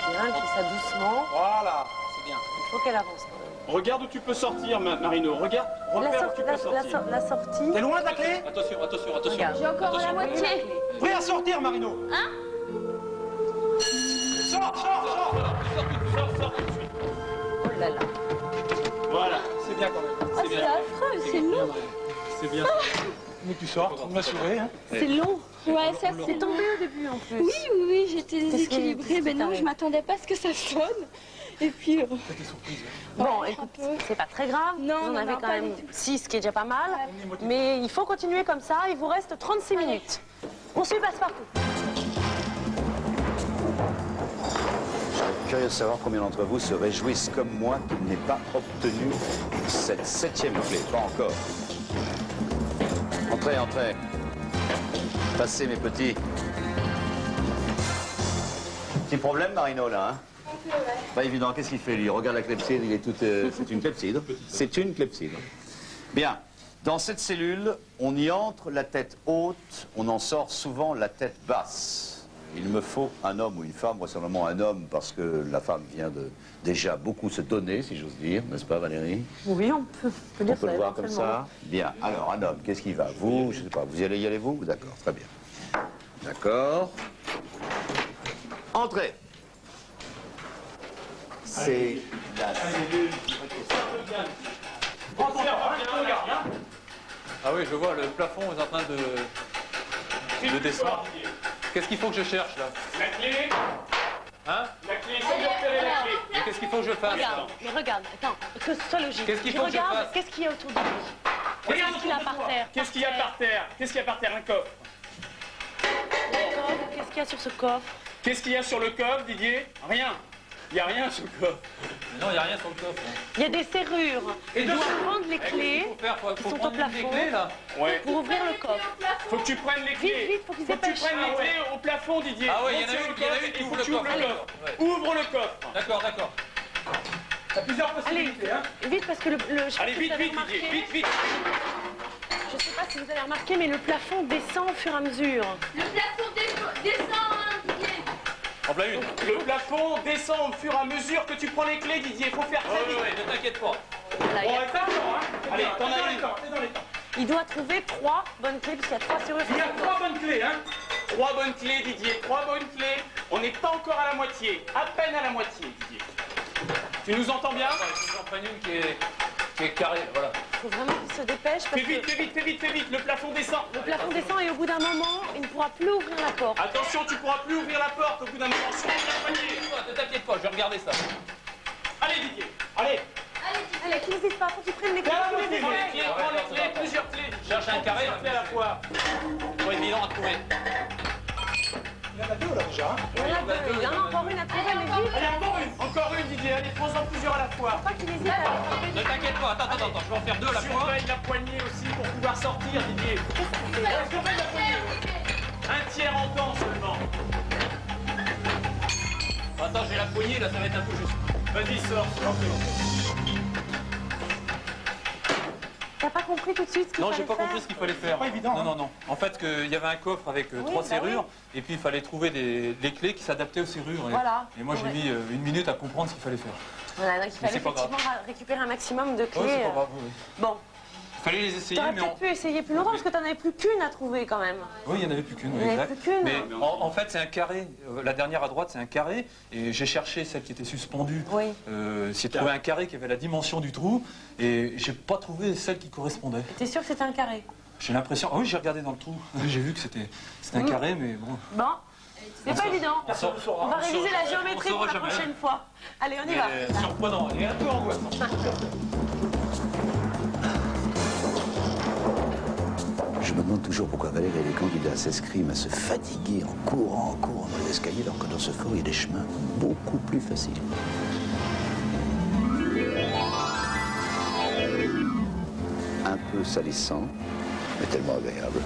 C'est bien, elle fait ça doucement. Voilà. C'est bien. Il faut qu'elle avance quand même. Regarde où tu peux sortir, Marino. Regarde, repère où tu peux sortir. La sortie. T'es loin de la clé? Attention, attention, attention. Regarde. J'ai encore la Attention. moitié. Prêt à sortir, Marino. Hein? Sors. Sors tout de suite. Oh là là. Voilà. C'est bien quand même. Ah, c'est affreux, c'est lourd. C'est bien. Mais tu sors, on m'a souri. Hein. C'est long. Ouais, ça C'est tombé au début en plus. Oui, j'étais déséquilibrée. Mais non, je m'attendais pas à ce que ça sonne. Et puis... Bon, écoute, c'est pas très grave. Non, vous en non, avez non, quand pas même du tout. 6, qui est déjà pas mal. Mais il faut continuer comme ça. Il vous reste 36 minutes. On suit Passepartout. Je serais curieux de savoir combien d'entre vous se réjouissent comme moi qu'il n'ait pas obtenu cette 7e clé. Pas encore. Entrez, entrez. Passez, mes petits. Petit problème, Marino, là, hein? Pas évident. Qu'est-ce qu'il fait, lui? Regarde la clepsydre, il est toute... c'est une clepsydre. C'est une clepsydre. Bien. Dans cette cellule, on y entre la tête haute, on en sort souvent la tête basse. Il me faut un homme ou une femme, vraisemblablement un homme, parce que la femme vient de déjà beaucoup se donner, si j'ose dire, n'est-ce pas, Valérie? Oui, on peut dire On peut ça. le voir comme ça. Bien. Alors, un homme, qu'est-ce qui va? Vous, je ne sais pas, vous y allez vous? D'accord, très bien. D'accord. Entrez. C'est la cellule qui Ah oui, je vois, le plafond est en train de descendre. Qu'est-ce qu'il faut que je cherche là? La clé. Hein? La clé, c'est de repérer la clé. Mais qu'est-ce qu'il faut que je fasse? Regarde, mais regarde, attends, que ce soit logique. Qu'est-ce qu'il Tu faut que je regardes, fasse? qu'est-ce qu'il y a autour de lui? Regarde Qu'est-ce qu'il a par terre? Qu'est-ce qu'il y a par terre? Qu'est-ce qu'il y a par terre? Un coffre. D'accord, qu'est-ce qu'il y a sur ce coffre? Qu'est-ce qu'il y a sur le coffre, Didier? Rien. Il n'y a rien sur le coffre. Non, il n'y a rien sur le coffre. Il y a des serrures. Il doit prendre les clés qui sont au plafond Ouais. pour ouvrir le coffre. Faut que tu prennes les clés. Vite, faut qu'ils Faut que tu dépêchent. prennes les clés au plafond, Didier. Ah ouais, il y en a Monte sur une le qui coffre et ouvre faut le que tu ouvres coffre. le coffre. Ouais. Ouvre le coffre. D'accord, d'accord. T'as plusieurs Allez, possibilités, hein. vite parce que je sais Allez, pas si vite, vous avez vite, remarqué, Didier. Vite, vite. je sais pas si vous avez remarqué, mais le plafond descend au fur et à mesure. Le plafond descend, Didier. En plein une. Le plafond descend au fur et à mesure que tu prends les clés, Didier. Faut faire très vite. Oui, ne t'inquiète pas. Voilà, Bon, t'as le temps, hein. Allez, t'en as une. T'es dans les temps. il doit trouver 3 bonnes clés puisqu'il y a 3 serrures. Il y a 3 bonnes clés, hein. 3 bonnes clés, Didier. 3 bonnes clés. On n'est pas encore à la moitié. À peine à la moitié, Didier. Tu nous entends bien? J'en prends une qui est carrée, voilà. Il faut vraiment qu'il se dépêche parce Fais vite, que fais vite, fais vite, fais vite. Le plafond descend. le plafond descend et au bout d'un moment, il ne pourra plus ouvrir la porte. Attention, tu pourras plus ouvrir la porte au bout d'un moment. Sur le poignet. Ne t'inquiète pas, je vais regarder ça. Allez, Didier. Allez. Allez, qu'il n'hésite pas, faut qu'il prenne les clés. Prends les qu'il clés, les essaye. prends les clés, plusieurs clés. Cherche un carré, Plusieurs clés à la fois. pas évident à trouver. Il y en a 2 là déjà. Hein. Il y en a deux, il y en a encore une à trouver, mais vite. Allez, encore une, Didier. Allez, prends-en plusieurs à la fois. Pas qu'il hésite à les frapper. Ne t'inquiète pas, attends, je vais en faire 2 à la fois. Surveille la poignée aussi pour pouvoir sortir, Didier. Surveille la poignée. Un tiers en temps seulement. Attends, j'ai la poignée, là, ça va être un peu juste. Vas-y, sors. T'as pas compris tout de suite ce qu'il Non, fallait j'ai pas faire? compris ce qu'il fallait faire. pas évident, Non, hein. non, non. En fait, il y avait un coffre avec 3 bah serrures, et puis il fallait trouver des clés qui s'adaptaient aux serrures. Voilà. Et moi, j'ai Ouais. mis 1 minute à comprendre ce qu'il fallait faire. Voilà, donc il fallait c'est pas grave. effectivement récupérer un maximum de clés. Ouais, c'est pas grave. Oui. Bon, Il fallait les essayer, t'aurais mais peut-être pu essayer plus longtemps parce que t'en avais plus qu'une à trouver quand même. oui, il n'y en avait plus qu'une. Il y en avait exact. plus qu'une. Mais en fait, c'est un carré. La dernière à droite, c'est un carré. Et j'ai cherché celle qui était suspendue. Oui. J'ai trouvé un carré qui avait la dimension du trou. Et j'ai pas trouvé celle qui correspondait. T'es sûr que c'était un carré? J'ai l'impression. Ah oui, j'ai regardé dans le trou. J'ai vu que c'était un carré, mais bon. Bon, c'est pas évident. On On va réviser la géométrie pour la jamais. prochaine fois. Allez, on y va. Elle est surprenant. Elle est un peu angoissant. Je me demande toujours pourquoi Valérie et les candidats s'escriment à se fatiguer en courant dans les escaliers, alors que dans ce fort, il y a des chemins beaucoup plus faciles. Un peu salissant, mais tellement agréable.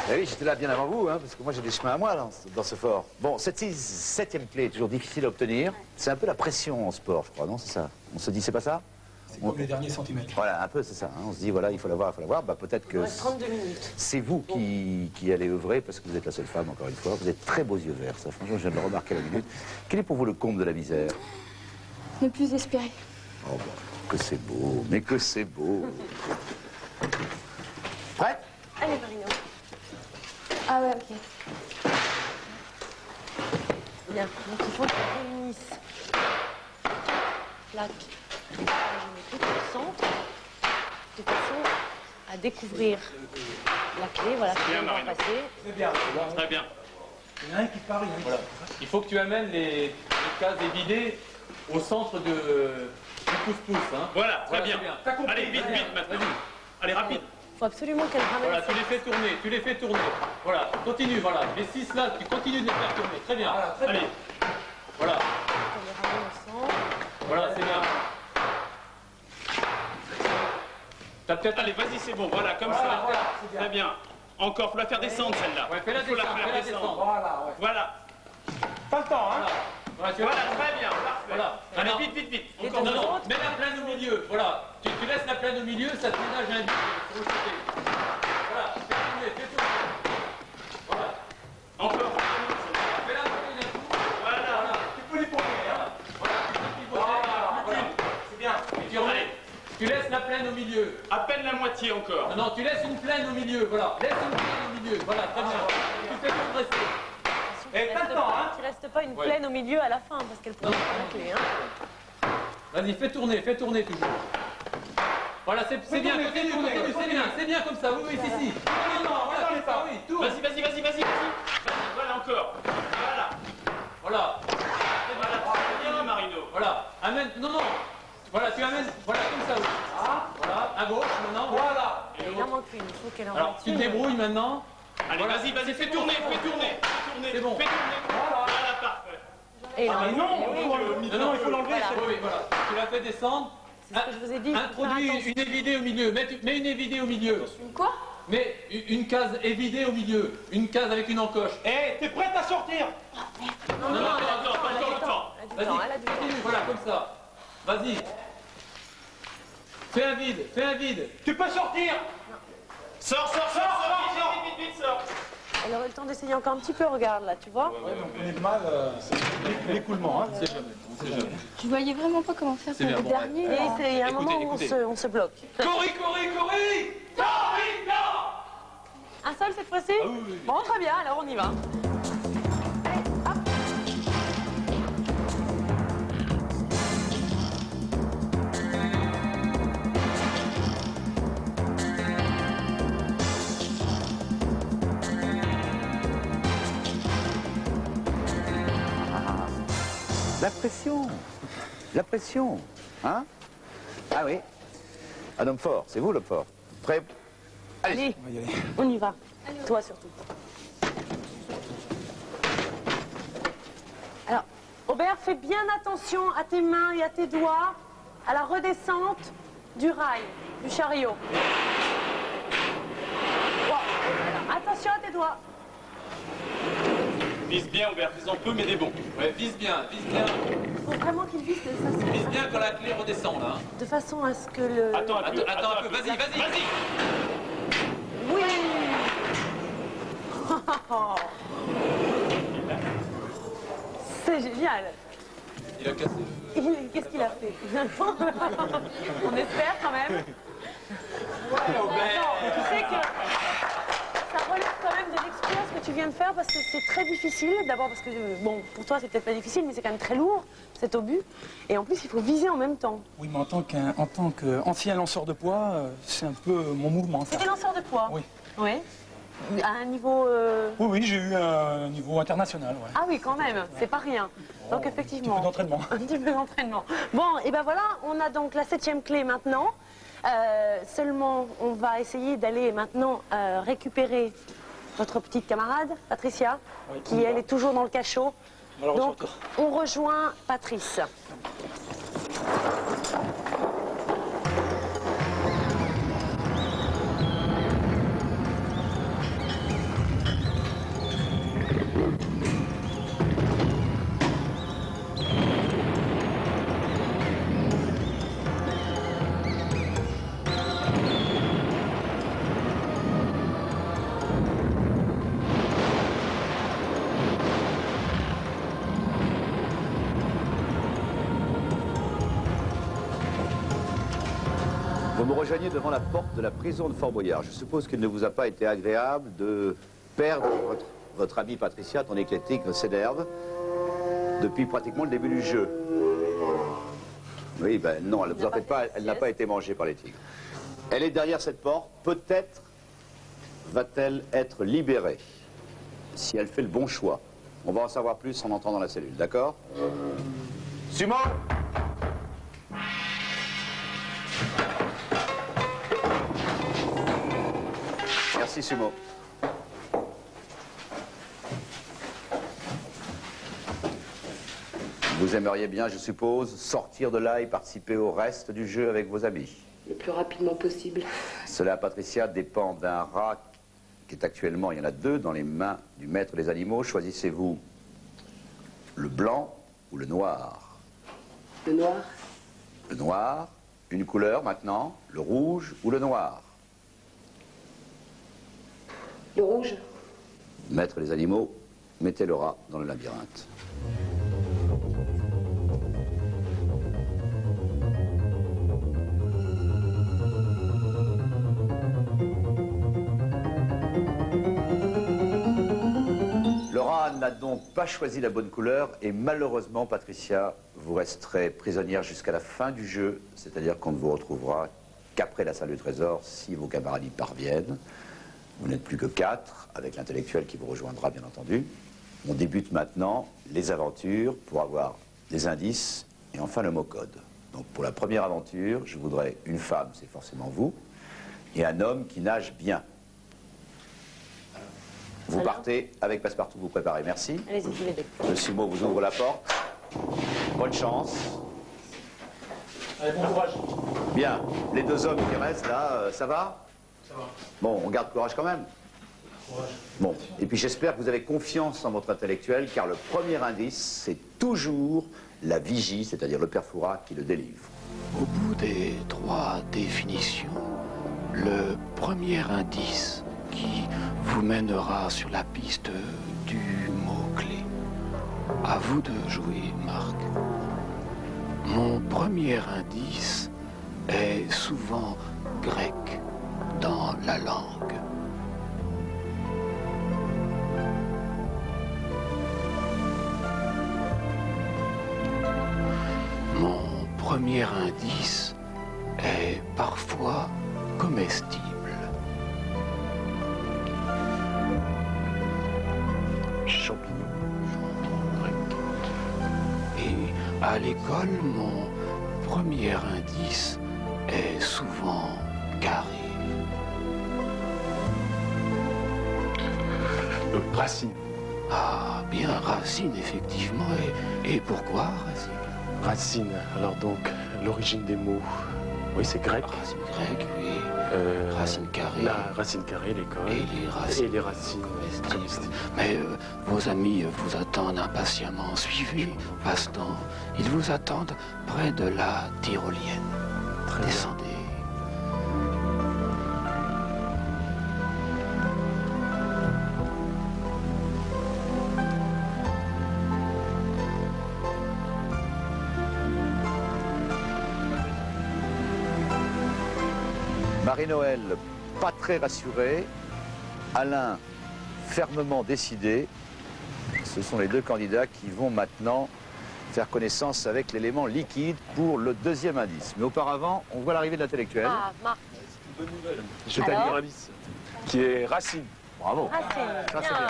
Ah oui, j'étais là bien avant vous, hein, parce que moi j'ai des chemins à moi dans ce fort. Bon, cette 7e clé est toujours difficile à obtenir. C'est un peu la pression en sport, je crois, non? C'est ça? On se dit, c'est pas ça? C'est comme les derniers centimètres. Voilà, un peu, c'est ça. Hein. On se dit, voilà, il faut l'avoir, il faut l'avoir. Bah, peut-être Il que reste 32 minutes. c'est vous qui allez œuvrer, parce que vous êtes la seule femme, encore une fois. Vous êtes très beaux yeux verts, ça, franchement, je viens de le remarquer à la minute. Quel est pour vous le comble de la misère? Ne plus espérer. Oh, bah, que c'est beau, mais que c'est beau. Prête? Allez, Marino. Ah ouais, ok. Bien, donc il faut qu'ils réunissent plaque géométrique au centre, de façon à découvrir la clé, voilà, C'est bien, on va Marino. passer. C'est bien. Très bien. Il y en a un qui part, il y en a un qui Voilà. Il faut que tu amènes les cases évidées au centre du pouce-pouce. Hein. Voilà, très bien. T'as compris. Allez, vite, vite maintenant. Allez, rapide. Il faut absolument qu'elle ramène Voilà, tu les fais tourner, tu les fais tourner. Voilà, continue, voilà. Les 6 là, tu continues de les faire tourner. Très bien. Voilà, très Allez. bien. Voilà. elle les ramène au centre. Voilà, c'est bien. T'as peut-être. Allez, vas-y, c'est bon. Voilà, comme ça. Voilà, c'est bien. Très bien. Encore, faut la faire descendre celle-là. Ouais, fais-la Faut la descendre, faire fais-la descendre. Voilà, ouais. Voilà. Pas le temps, hein. Voilà, très bien, parfait. Voilà. Allez, vite, vite, vite. Encore, non, non, mets la plaine au milieu. Voilà. Tu laisses la plaine au milieu, ça te ménage un but sur le côté. Voilà, fais tourner, fais tourner. Voilà. Encore. Fais-la tourner d'un coup. Voilà. Tu peux les pomper, hein. Voilà, tu peux pivoter. Voilà. C'est bien. Et tu remets. Tu laisses la plaine au milieu. À peine la moitié encore. Non, non, tu laisses une plaine au milieu. Voilà. Laisse une plaine au milieu. Voilà, très bien. Tu fais progresser. Et pas le temps, hein. Qu'il reste pas une Ouais. plaine au milieu à la fin, parce qu'elle pourrait pas la clé. Hein. Vas-y, fais tourner toujours. Voilà, c'est bien, tourner, continue, fais tourner, continue, c'est bien comme ça, oui, oui, si, si. Non, non, voilà, Dans les c'est ça, pas. oui, tourne. Vas-y, voilà encore. Voilà. Voilà. Très bien, Marino. Voilà, amène, non, non. Voilà, tu amènes, voilà, comme ça, oui. Voilà, à gauche, maintenant, voilà. Et Il en manque une, il faut qu'elle en alors, mette tu te une. débrouilles maintenant. Allez, vas-y, fais tourner. C'est bon. Fais tourner. Voilà, parfait. Et là, Mais non, Non, non, il faut l'enlever. Voilà. Oui, voilà. Tu la fais descendre. c'est ce que je vous ai dit. il faut faire Introduis attention. une évidée au milieu. Mets une évidée au milieu. Une quoi? Mets une case évidée au milieu. Une case avec une encoche. Eh, t'es prête à sortir? Non, non, elle a du temps, elle a du le temps. temps. Elle a du Vas-y, temps, elle a du temps. continue, voilà, comme ça. Vas-y. Fais un vide. Tu peux sortir. Sors, vite, sors. Elle aurait le temps d'essayer encore un petit peu, regarde là, tu vois. On connaît le mal, l'écoulement, hein. Je voyais vraiment pas comment faire pour bien, le bon, dernier. Et là. c'est un Écoutez, moment où écoutez. on se bloque. Corrie. Un seul cette fois-ci Bon, très bien, alors on y va. Allez, hop. La pression, hein? Ah oui. Un homme fort, c'est vous l'homme fort. Prêt? Allez, on y va. Toi surtout. Alors, Aubert, fais bien attention à tes mains et à tes doigts à la redescente du rail, du chariot. Wow. Alors, attention à tes doigts. Vise bien, Aubert, fais-en peu, mais des bons. Ouais, vise bien. Il faut vraiment qu'il vise de façon, Vise bien quand la clé redescend, là. Hein. de façon à ce que le... Attends un peu, vas-y. Oui. C'est génial. Il a cassé Qu'est-ce qu'il a fait? On espère quand même. Attends, tu sais que ça relève quand même de l'expérience que tu viens de faire parce que c'est très difficile. D'abord parce que, bon, pour toi c'est peut-être pas difficile, mais c'est quand même très lourd, cet obus. Et en plus, il faut viser en même temps. Oui, mais en tant qu'ancien lanceur de poids, c'est un peu mon mouvement. ça. C'était lanceur de poids? Oui. Oui. À un niveau... Oui, j'ai eu un niveau international, ouais. Ah oui, quand même, c'est pas rien. Donc effectivement... Un petit peu d'entraînement. Un petit peu d'entraînement. Bon, et ben voilà, on a donc la 7e clé maintenant. Seulement, on va essayer d'aller maintenant récupérer votre petite camarade, Patricia, Oui, qui elle est toujours dans le cachot. On va la Donc, ressortir. on rejoint Patrice. Vous me rejoignez devant la porte de la prison de Fort Boyard. Je suppose qu'il ne vous a pas été agréable de perdre votre amie Patricia, ton éclectique s'énerve. depuis pratiquement le début du jeu. Oui, ben non, ne vous en faites pas, elle n'a pas été mangée par les tigres. Elle est derrière cette porte, peut-être va-t-elle être libérée, si elle fait le bon choix. On va en savoir plus en entrant dans la cellule, d'accord? Sumo! Merci, Sumo. Vous aimeriez bien, je suppose, sortir de là et participer au reste du jeu avec vos amis? Le plus rapidement possible. Cela, Patricia, dépend d'un rat qui est actuellement, il y en a 2 dans les mains du maître des animaux. Choisissez-vous le blanc ou le noir? Le noir. Le noir. Une couleur maintenant, le rouge ou le noir? Le rouge. Maître des animaux, mettez le rat dans le labyrinthe. Le rat n'a donc pas choisi la bonne couleur et malheureusement, Patricia, vous resterez prisonnière jusqu'à la fin du jeu, c'est-à-dire qu'on ne vous retrouvera qu'après la salle du trésor si vos camarades y parviennent. Vous n'êtes plus que 4, avec l'intellectuel qui vous rejoindra, bien entendu. On débute maintenant les aventures pour avoir des indices et enfin le mot code. Donc pour la première aventure, je voudrais une femme, c'est forcément vous, et un homme qui nage bien. Vous partez avec Passepartout, vous préparez, merci. Allez-y, tous les deux. Le sumo vous ouvre la porte. Bonne chance. Allez, bon courage. Bien, les 2 hommes qui restent là, ça va? Ça va. Bon, on garde courage quand même. Courage. Bon, et puis j'espère que vous avez confiance en votre intellectuel, car le premier indice, c'est toujours la vigie, c'est-à-dire le père Fouras qui le délivre. Au bout des 3 définitions, le premier indice qui vous mènera sur la piste du mot-clé. À vous de jouer, Marc. Mon premier indice est souvent grec dans la langue. Mon premier indice est parfois comestible. Champignon. Et à l'école, mon premier indice est souvent carré. Racine. Ah, bien, racine, effectivement. Et pourquoi racine? Racine. Alors donc, l'origine des mots. Oui, c'est grec. Racine grecque, oui. Racine carrée. La racine carrée, l'école. Et les racines comestibles. Mais vos amis vous attendent impatiemment. Suivez passe-temps. Ils vous attendent près de la tyrolienne. Très Descendez. Marie-Noël, pas très rassurée. Alain, fermement décidé. Ce sont les 2 candidats qui vont maintenant faire connaissance avec l'élément liquide pour le 2e indice. Mais auparavant, on voit l'arrivée de l'intellectuel. Ah, Marc. Bonne nouvelle. Je t'ai dit un indice qui est racine. Bravo. Racine, Ça, c'est bien.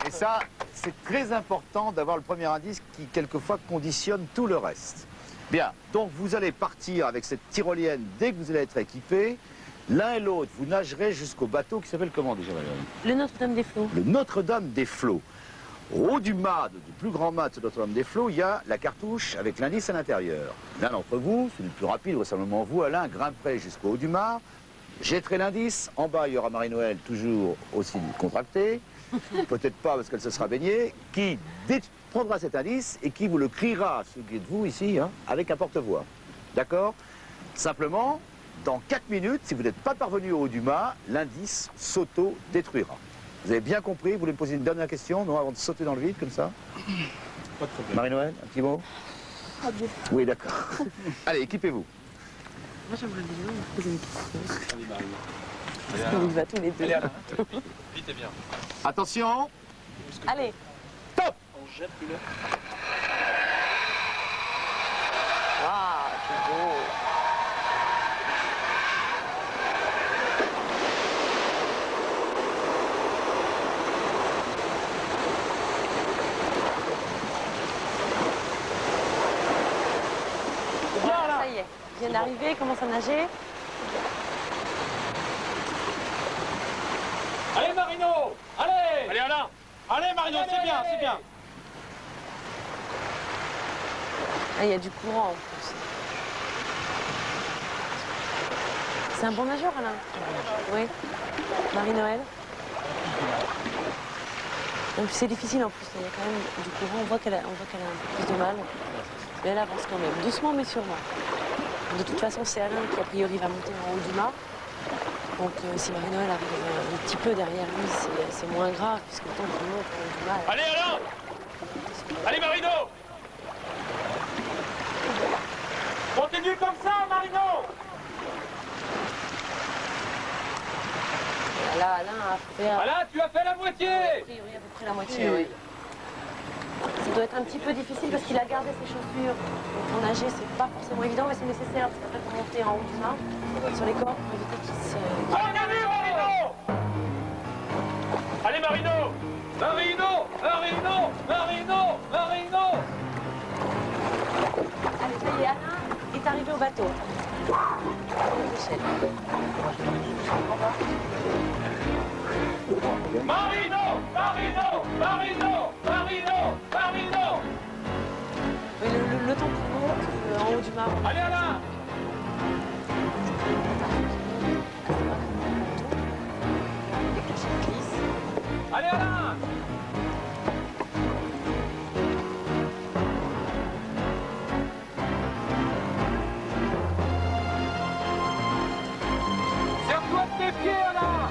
Et ça, c'est très important d'avoir le premier indice qui, quelquefois, conditionne tout le reste. Bien, donc vous allez partir avec cette tyrolienne dès que vous allez être équipés. L'un et l'autre, vous nagerez jusqu'au bateau qui s'appelle comment déjà, Valérie? Le Notre-Dame des Flots. Le Notre-Dame des Flots. Au haut du mât, du plus grand mât de ce Notre-Dame des Flots, il y a la cartouche avec l'indice à l'intérieur. L'un d'entre vous, celui le plus rapide, vraisemblablement vous, Alain, grimperez jusqu'au haut du mât, jetterez l'indice. En bas, il y aura Marie-Noël, toujours aussi contractée. Peut-être pas parce qu'elle se sera baignée, qui prendra cet indice et qui vous le criera, ceux qui êtes vous ici, hein, avec un porte-voix. D'accord? Simplement, dans 4 minutes, si vous n'êtes pas parvenu au haut du mât, l'indice s'auto-détruira. Vous avez bien compris? Vous voulez me poser une dernière question, non, avant de sauter dans le vide, comme ça? Pas de problème. Marie-Noël, un petit mot? Oui, d'accord. Allez, équipez-vous. Moi, j'aimerais bien vous poser une question. Allez, Marie. Parce qu'on y va tous les deux. Allez, Alain. Vite et bien. Attention. Allez. Top! jette, lui, là. Ah, c'est beau. Ça y est, il vient d'arriver, il commence à nager. Allez Marino, allez. Allez Alain. Allez Marino, c'est bien, c'est bien. Ah, il y a du courant en plus. C'est un bon nageur, Alain. Oui. Marie-Noël. Donc c'est difficile en plus, il y a quand même du courant, on voit qu'elle a un peu plus de mal. Mais elle avance quand même, doucement mais sûrement. De toute façon, c'est Alain qui a priori va monter en haut du mât. Donc si Marie-Noël arrive un petit peu derrière lui, c'est moins grave, puisque tant qu'il monte en haut du mât... Allez Alain. Allez Marino. Continue comme ça Marino. Là, Alain a fait... Alain, tu as fait la moitié. A priori, à peu près la moitié, oui. Ça doit être un petit peu difficile parce qu'il a gardé ses chaussures. Donc pour nager, c'est pas forcément évident, mais c'est nécessaire parce qu'après pour monter en haut du mât, sur les cordes, pour éviter qu'il se... Allez Marino. Allez Marino. Marino, Marino, Marino, Marino. Allez, ça y est, Alain est arrivé au bateau. Marino, Marino, Marino, Marino, Marino. Oui, le temps qu'il monte en haut du mât. Allez Alain. Allez Alain. Serre-toi de tes pieds, Alain.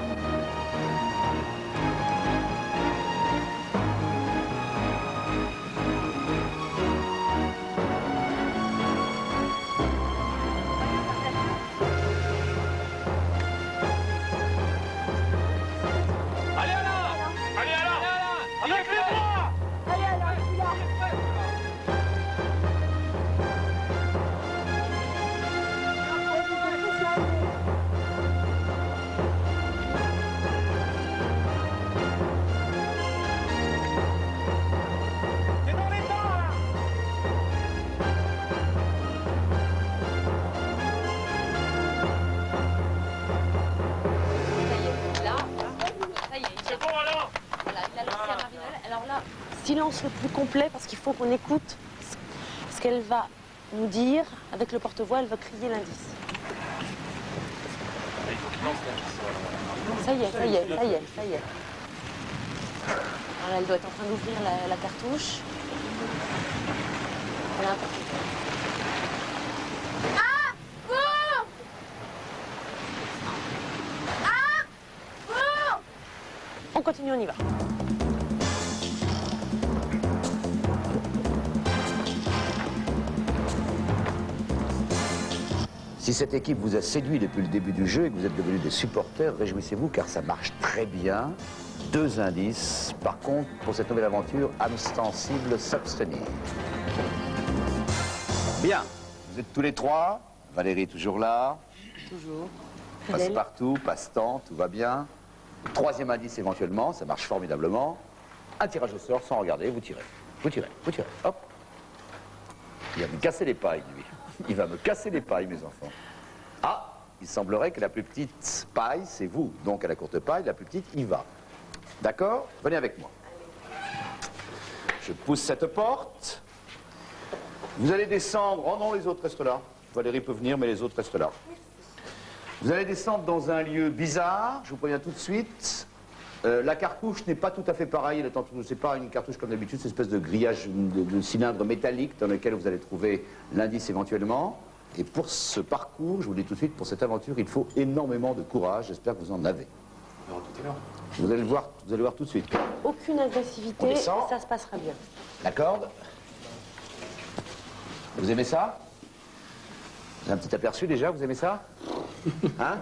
Allez Alain. Allez Alain. Avec les bras. Allez, alors, je suis là. C'est dans les temps là. Là, ça y est. C'est bon Alain. Voilà, il a lancé à Marie-Noël. Alors là, silence le plus complet parce qu'il faut qu'on écoute ce qu'elle va nous dire. Avec le porte-voix, elle va crier l'indice. Ça y est, ça y est, ça y est, ça y est. Alors, elle doit être en train d'ouvrir la cartouche. Voilà. Ah, bon. Ah, bon. On continue, on y va. Si cette équipe vous a séduit depuis le début du jeu et que vous êtes devenus des supporters, réjouissez-vous car ça marche très bien. 2 indices. Par contre, pour cette nouvelle aventure, âme sensible, s'abstenir. Bien, vous êtes tous les 3. Valérie est toujours là. Toujours. Passe-partout, passe-temps, tout va bien. 3e indice éventuellement, ça marche formidablement. Un tirage au sort sans regarder, vous tirez. Vous tirez, vous tirez. Hop. Il va me casser les pailles, lui. Il va me casser les pailles, mes enfants. Ah, il semblerait que la plus petite paille, c'est vous. Donc à la courte paille, la plus petite, il va. D'accord? Venez avec moi. Je pousse cette porte. Vous allez descendre. Oh non, les autres restent là. Valérie peut venir, mais les autres restent là. Vous allez descendre dans un lieu bizarre, je vous préviens tout de suite. La cartouche n'est pas tout à fait pareille, c'est pas une cartouche comme d'habitude, c'est une espèce de grillage de cylindre métallique dans lequel vous allez trouver l'indice éventuellement. Et pour ce parcours, je vous le dis tout de suite, pour cette aventure, il faut énormément de courage, j'espère que vous en avez. Vous allez le voir tout de suite. Aucune agressivité, et ça se passera bien. La corde. Vous aimez ça? Vous avez un petit aperçu déjà, vous aimez ça? Hein?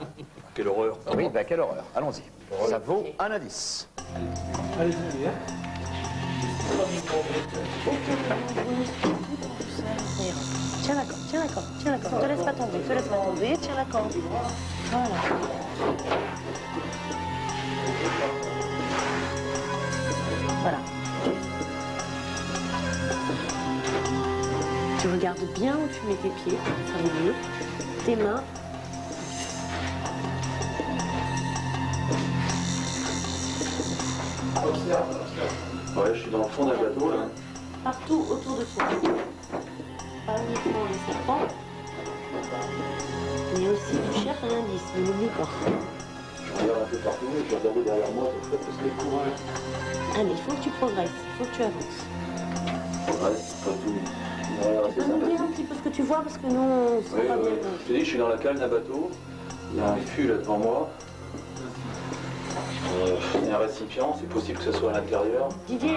Quelle horreur. Oui, ben quelle horreur. Allons-y. Ça vaut un indice. Allez-y, hein. Tiens la corde, tiens la corde, tiens la corde. Te laisse pas tomber, te laisse pas tomber. Tiens la corde. Voilà. Voilà. Tu regardes bien où tu mets tes pieds, ça vaut mieux. Tes mains. Ouais, je suis dans le fond d'un bateau là. Partout autour de toi. Pas uniquement les serpents, mais aussi tu cherches un indice, ne l'oublie pas. Je regarde un peu partout, je vais regarder derrière moi, parce que le courage. Allez, il faut que tu progresses, il faut que tu avances. Progresse, pas tout. Tu peux nous dire un petit peu ce que tu vois parce que nous, on ne sait pas bien. Je te dis, je suis dans la cale d'un bateau. Il y a un fût là devant moi. Il y a un récipient, c'est possible que ce soit à l'intérieur. Didier,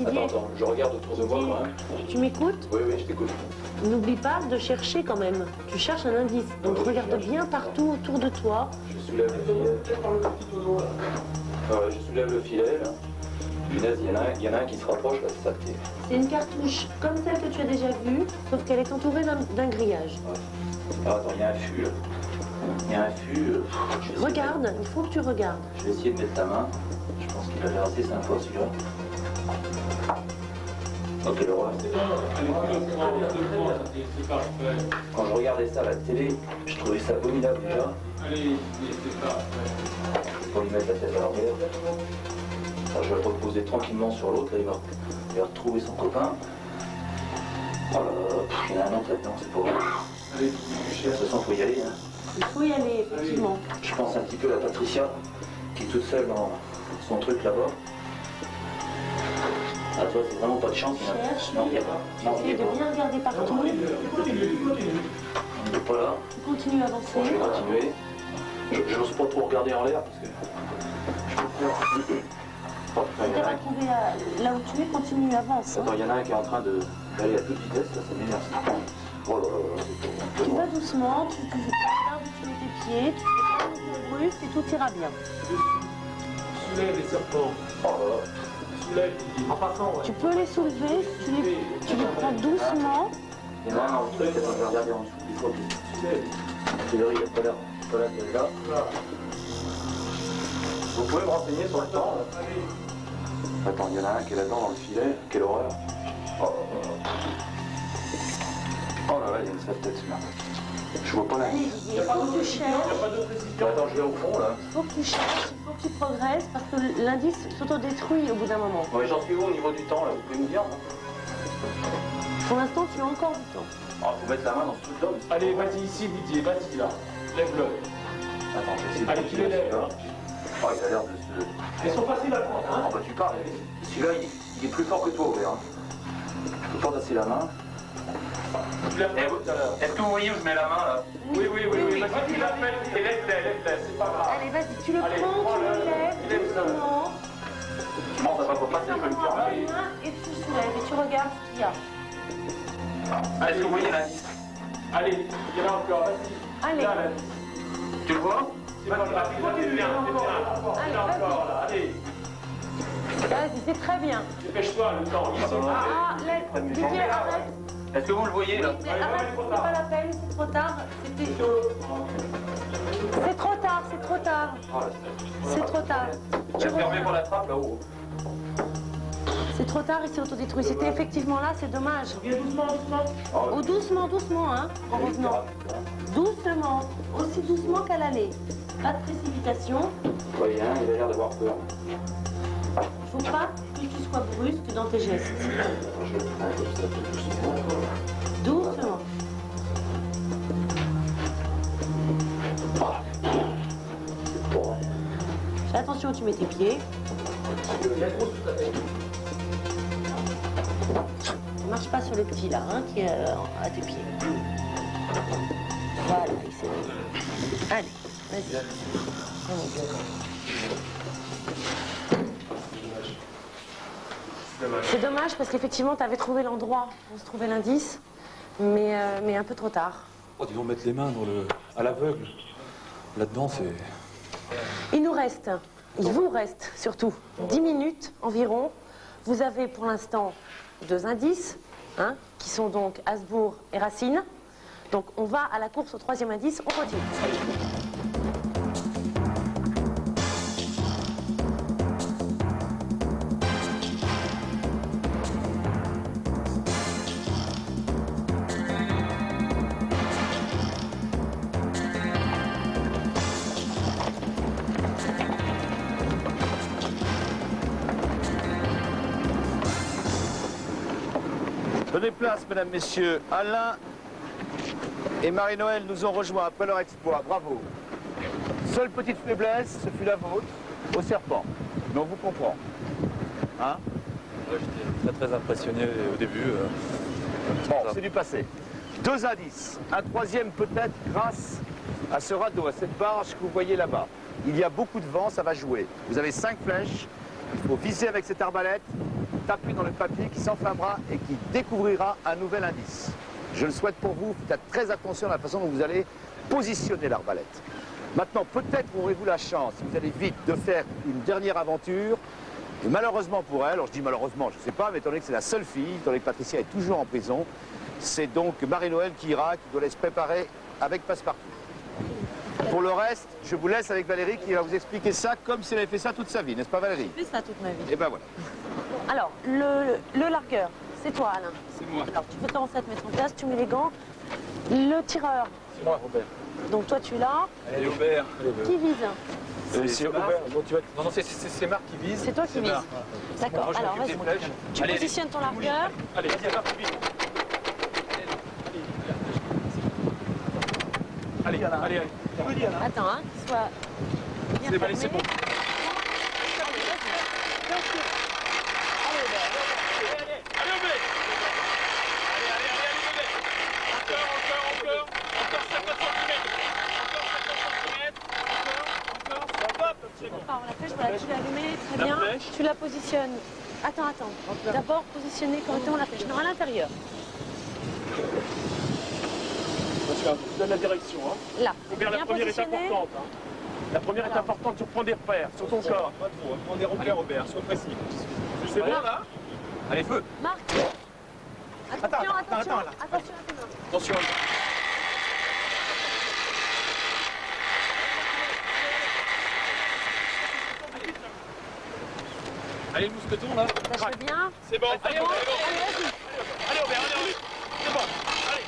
Attends, je regarde autour de moi quand même. Tu m'écoutes? Oui, je t'écoute. N'oublie pas de chercher quand même. Tu cherches un indice. Donc regarde bien partout autour de toi. Je soulève le filet. Je soulève le filet là. Punaise, il y en a un qui se rapproche là, c'est ça que t'es. C'est une cartouche comme celle que tu as déjà vue, sauf qu'elle est entourée d'un grillage. Ah, attends, il y a un fût là. Il y a un fût. Regarde, il faut que tu regardes. Je vais essayer de mettre la main. Je pense qu'il a l'air assez sympa celui-là. Ok, le roi. Quand je regardais ça à la télé, je trouvais ça abominable déjà. Pour lui mettre la tête à l'envers. Je vais le reposer tranquillement sur l'autre. Là, il va retrouver son copain. Oh là là, il y en a un autre là-dedans, c'est pas vrai. De toute façon, il faut y aller. Hein. Il faut y aller, effectivement. Je pense un petit peu à Patricia, qui est toute seule dans son truc là-bas. Ah, toi, c'est vraiment pas de chance. Non, il n'y a pas. Non, il Essaye n'y a de pas. bien regarder partout. On n'est pas là. Tu continues à avancer. Bon, je vais continuer. Je n'ose pas trop regarder en l'air parce que Si tu vas trouver là où tu es, continue, avance. Attends, il y en a un qui est en train d'aller à toute vitesse, ça m'énerve. Oh là là, Tu vas doucement, tu regardes où tu mets tes pieds, tu fais pas de mouvement brusque et tout ira bien. Soulève les serpents. Oh là là. Soulève. En passant, ouais. Tu peux les soulever, tu les prends doucement. Il y en a un en dessous, peut-être on va regarder en dessous, il faut que a priori, il n'a pas l'air d'être là. Vous pouvez me renseigner sur le temps là? Attends, il y en a un qui est là-dedans dans le filet, quelle horreur. Oh là là, il y a une sale tête celui-là. Je vois pas la Allez, Didier, il faut que tu cherches. Attends, je vais au fond là. Il faut que tu cherches, il faut que tu progresses parce que l'indice s'autodétruit au bout d'un moment. Ouais, j'en suis où au niveau du temps là? Vous pouvez me dire? Pour l'instant, tu as encore du temps. Ah, faut mettre la main dans ce truc-là. Allez, vas-y ici, Didier, vas-y là. Lève-le. Attends, je vais essayer de... Allez, tu les lèves. Oh, il a l'air de se... Ils sont faciles à prendre, hein? Oh, bah tu parles. Celui-là, il est plus fort que toi, Aubert. Hein. Je peux pas passer la main. Est-ce que vous voyez où je mets la main, là? Oui. Vas-y, tu l'appelles et lève-les, c'est pas grave. Allez, vas-y, tu le prends, tu le lèves, doucement. Bon, ça va pas passer, je vais le faire. Et tu soulèves et tu regardes ce qu'il y a. Ah, est-ce que vous voyez l'indice? Allez, il y en a encore, vas-y. Allez. Là, l'indice. Tu le vois? C'est pas grave, continue, bien, c'est bien. Allez, Il y en a encore, là, allez. Vas-y, c'est très bien. Dépêche-toi, le temps. Ah, Didier, arrête. Est-ce que vous le voyez, là? Mais arrête, c'est pas la peine, c'est trop tard. C'est trop tard, c'est trop tard. C'est trop tard. Tu vas fermer pour la trappe, là-haut. C'est trop tard, il s'est autodétruit. C'était effectivement là, c'est dommage. Doucement. Oh, doucement, hein, en revenant. Doucement, aussi doucement qu'à l'aller. Pas de précipitation. Ouais, il a l'air d'avoir peur. Il ne faut pas que tu sois brusque dans tes gestes. Doucement. Fais attention où tu mets tes pieds. Ne marche pas sur le petit là, hein, qui est à tes pieds. Voilà, il s'est mis. Allez, vas-y. C'est dommage parce qu'effectivement, tu avais trouvé l'endroit où se trouvait l'indice, mais un peu trop tard. Oh, dis donc, mettre les mains à l'aveugle. Là-dedans, c'est... Il vous reste surtout 10 minutes environ Vous avez pour l'instant 2 indices, hein, qui sont donc Hasbourg et Racine. Donc on va à la course au 3e indice, on continue. Donnez place, mesdames, messieurs. Alain et Marie-Noël nous ont rejoints après leur exploit. Bravo. Seule petite faiblesse, ce fut la vôtre, au serpent. Mais on vous comprend. Hein? Ouais, j'étais très impressionné au début. Bon, c'est du passé. 2 indices. Un 3e peut-être grâce à ce radeau, à cette barge que vous voyez là-bas. Il y a beaucoup de vent, ça va jouer. Vous avez 5 flèches. Il faut viser avec cette arbalète, taper dans le papier qui s'enflammera et qui découvrira un nouvel indice. Je le souhaite pour vous. Faites très attention à la façon dont vous allez positionner l'arbalète. Maintenant, peut-être aurez-vous la chance, si vous allez vite, de faire une dernière aventure. Et malheureusement pour elle, alors je dis malheureusement, je ne sais pas, mais étant donné que c'est la seule fille, étant donné que Patricia est toujours en prison, c'est donc Marie-Noël qui ira, qui doit aller se préparer avec Passepartout. Pour le reste, je vous laisse avec Valérie qui va vous expliquer ça comme si elle avait fait ça toute sa vie, n'est-ce pas Valérie? J'ai fait ça toute ma vie. Et ben voilà. Alors, le largueur, c'est toi Alain. C'est moi. Alors tu peux commencer à te mettre en place, tu mets les gants. Le tireur, C'est moi, Robert. donc toi tu l'as. Allez, Robert. Qui vise? C'est Robert. Bon, tu vas... Non, c'est Marc qui vise. C'est toi qui vise. D'accord, Moi, je alors m'occupe vas-y. des flèches. Tu Allez, positionnes ton largueur. Allez, vas-y, Marc, vite. Allez, allez, allez. Attends, hein, qu'il soit bien C'est fermé. c'est bon. La flèche, voilà, tu l'as allumée, très bien. Tu la positionnes. Attends. D'abord, positionner correctement la flèche. Non, à l'intérieur. Tu donnes la direction. Hein. Là. Robert, la Bien première est positionné. importante. Hein. La première est importante, tu reprends des repères sur ton corps. Pas trop, prends des repères, Robert, sois précis. C'est bon là? Allez, feu. Marc. Attention, attention à tes mains. Attention. Allez, le mousqueton là. Tâche bien. C'est bon, Allez, allez, vas-y. allez, Robert, allez. C'est bon, allez.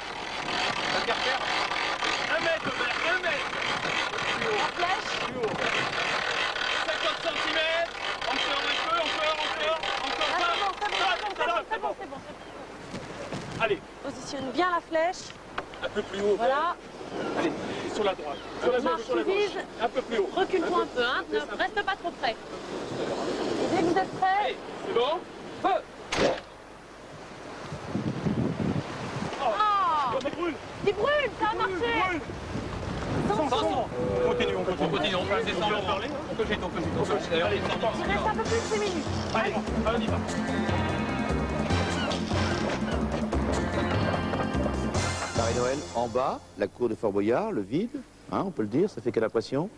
Pas de garder. 1 mètre, Robert, 1 mètre. La flèche. Plus haut. 50 cm. Encore un peu, encore. C'est bon. Allez, Positionne bien la flèche. un peu plus haut. Voilà. Allez, sur la droite. Sur la Marc, gauche, sur la tu gauche. vises. Un peu plus haut. Recule-toi un peu, hein. Ne reste pas trop près. Et dès que vous êtes prêts, C'est bon? feu. Ah, Ça brûle. il brûle, ça a marché. On continue, on peut descendre. On cogite. D'ailleurs, Il reste un peu plus de 6 minutes. allez, on y va. Marie-Noël, en bas, la cour de Fort Boyard, le vide, hein, on peut le dire, ça fait quelle impression?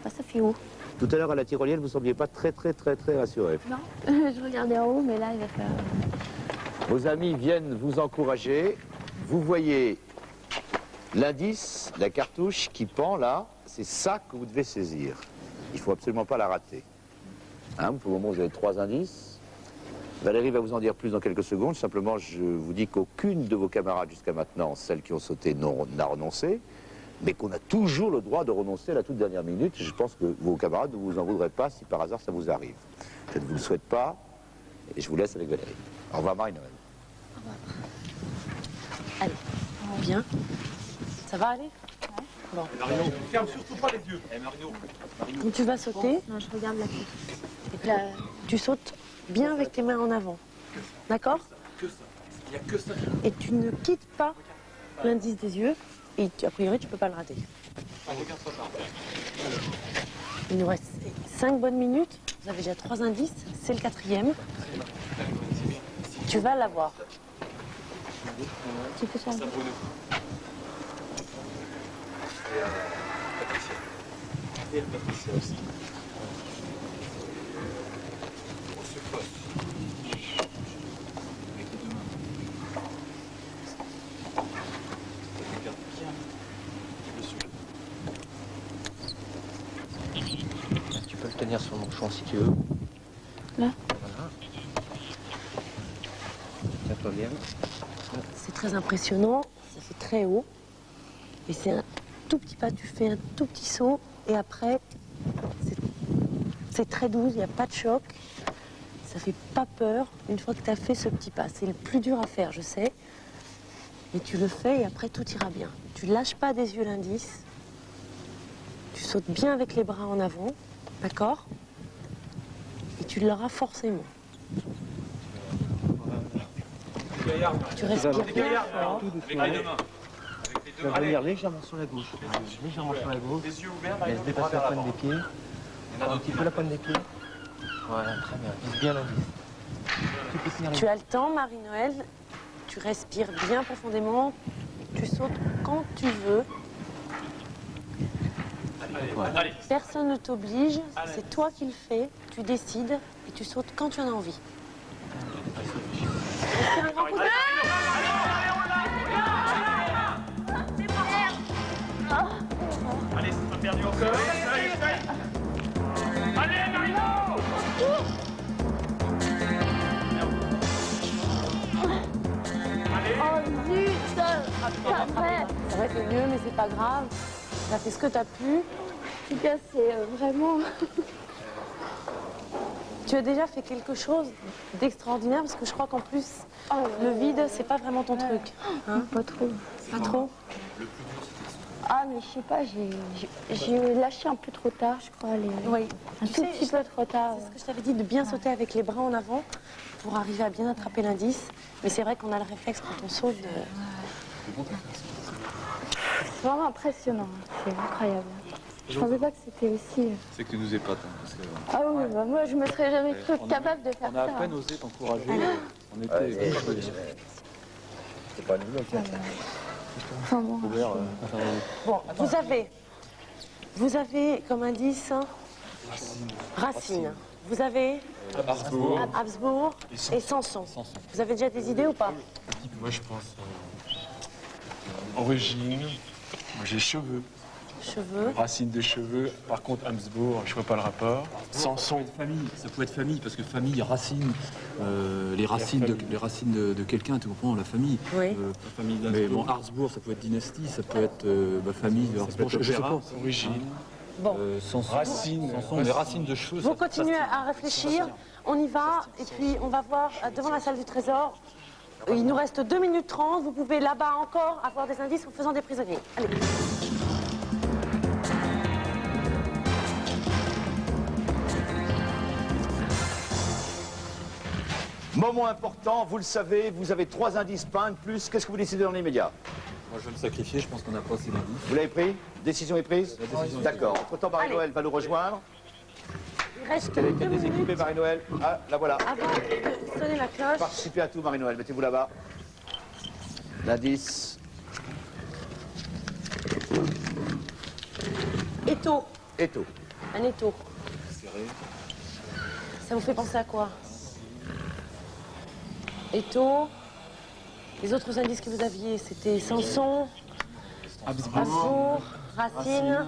Ça fait où? Tout à l'heure à la tyrolienne, vous ne sembliez pas très rassuré. Non, je regardais en haut, mais là, il va faire... Vos amis viennent vous encourager. Vous voyez l'indice, la cartouche qui pend là, c'est ça que vous devez saisir. Il ne faut absolument pas la rater. Hein, pour le moment, vous avez 3 indices. Valérie va vous en dire plus dans quelques secondes. Simplement, je vous dis qu'aucune de vos camarades jusqu'à maintenant, celles qui ont sauté, n'a renoncé, mais qu'on a toujours le droit de renoncer à la toute dernière minute. Je pense que vos camarades ne vous en voudraient pas si par hasard ça vous arrive. Je ne vous le souhaite pas, et je vous laisse avec Valérie. Au revoir Marie-Noël. Allez, bien. Ça va aller? Bon. Marino, ferme surtout pas les yeux. Marino. Donc tu vas sauter. Non, je regarde la piste. Et puis là, tu sautes bien avec tes mains en avant. D'accord? Que ça. Il n'y a que ça. Et tu ne quittes pas l'indice des yeux. Et a priori, tu peux pas le rater. Il nous reste 5 bonnes minutes. Vous avez déjà 3 indices. C'est le 4e. Tu vas l'avoir. Tu peux faire... Et Patricia aussi. On se pose. venir sur mon champ si tu veux. Là. Voilà. Tiens-toi bien. C'est très impressionnant, ça fait très haut. Et c'est un tout petit pas, tu fais un tout petit saut et après, c'est très doux, il n'y a pas de choc. Ça fait pas peur une fois que tu as fait ce petit pas. C'est le plus dur à faire, je sais. Mais tu le fais et après tout ira bien. Tu lâches pas des yeux l'indice. Tu sautes bien avec les bras en avant, d'accord? Et tu l'auras forcément. Tu respires bien fort. Tu vas venir légèrement sur la gauche. Légèrement sur la gauche. Les yeux ouverts, Laisse dépasser la pointe des pieds. Un petit peu la pointe des pieds. Voilà, très bien. Vise bien l'indice. Tu as le temps, Marie-Noël. Tu respires bien profondément. Tu sautes quand tu veux. Allez. Personne ne t'oblige. C'est toi qui le fais. Tu décides et tu sautes quand tu en as envie. Respire un grand coup. Allez, c'est pas perdu encore. Allez, Marino! Oh zut, ça fait. Ça va être mieux, mais c'est pas grave. Ça fait ce que tu as pu. En tout cas, c'est vraiment... Tu as déjà fait quelque chose d'extraordinaire parce que je crois qu'en plus, le vide, c'est pas vraiment ton truc. Hein? Pas trop. Pas trop? Ah, mais je sais pas, j'ai lâché un peu trop tard, je crois. Oui. Un tout petit peu trop tard. C'est ce que je t'avais dit, de bien sauter avec les bras en avant pour arriver à bien attraper l'indice. Mais c'est vrai qu'on a le réflexe quand on saute de... C'est vraiment impressionnant, c'est incroyable. Je pensais pas que c'était aussi... C'est que tu nous épates. Hein, parce que, Ah oui, bah moi je me serais jamais cru capable de faire on a ça. à peine osé t'encourager. On était... Ouais, c'est pas une blague. Enfin bon. Bon, vous avez comme indice Racine. Vous avez Habsbourg et Samson. Vous avez déjà des idées ou pas? Moi je pense... origine, moi j'ai cheveux. Cheveux. Racine de cheveux. Par contre, Habsbourg, je vois pas le rapport. Samson. Famille, ça peut être famille, parce que famille, racine, les racines de quelqu'un, tu comprends, la famille. Oui. Mais bon, Habsbourg, ça peut être dynastie, ça peut être famille de Habsbourg, je sais pas. Origine. Bon. Samson, Racine. les racines de cheveux. Vous continuez à réfléchir, on y va, et puis on va voir devant la salle du trésor. Il nous reste 2 minutes 30, vous pouvez là-bas encore avoir des indices en faisant des prisonniers. Allez. Moment important, vous le savez, vous avez 3 indices, pas un de plus. Qu'est-ce que vous décidez dans l'immédiat? Moi, je vais me sacrifier, je pense qu'on n'a pas assez d'indices. Vous l'avez pris? Décision est prise? D'accord. Entre-temps, Marie-Noël va nous rejoindre. Il reste Quelle 2 des équipées, minutes Marie-Noël? Ah, la voilà. avant de sonner la cloche. Participez à tout, Marie-Noël. Mettez-vous là-bas. L'indice. Étau. Étau. Un étau. Ça vous fait penser à quoi? Étau. Les autres indices que vous aviez, c'était Samson, Habsbourg, Racine.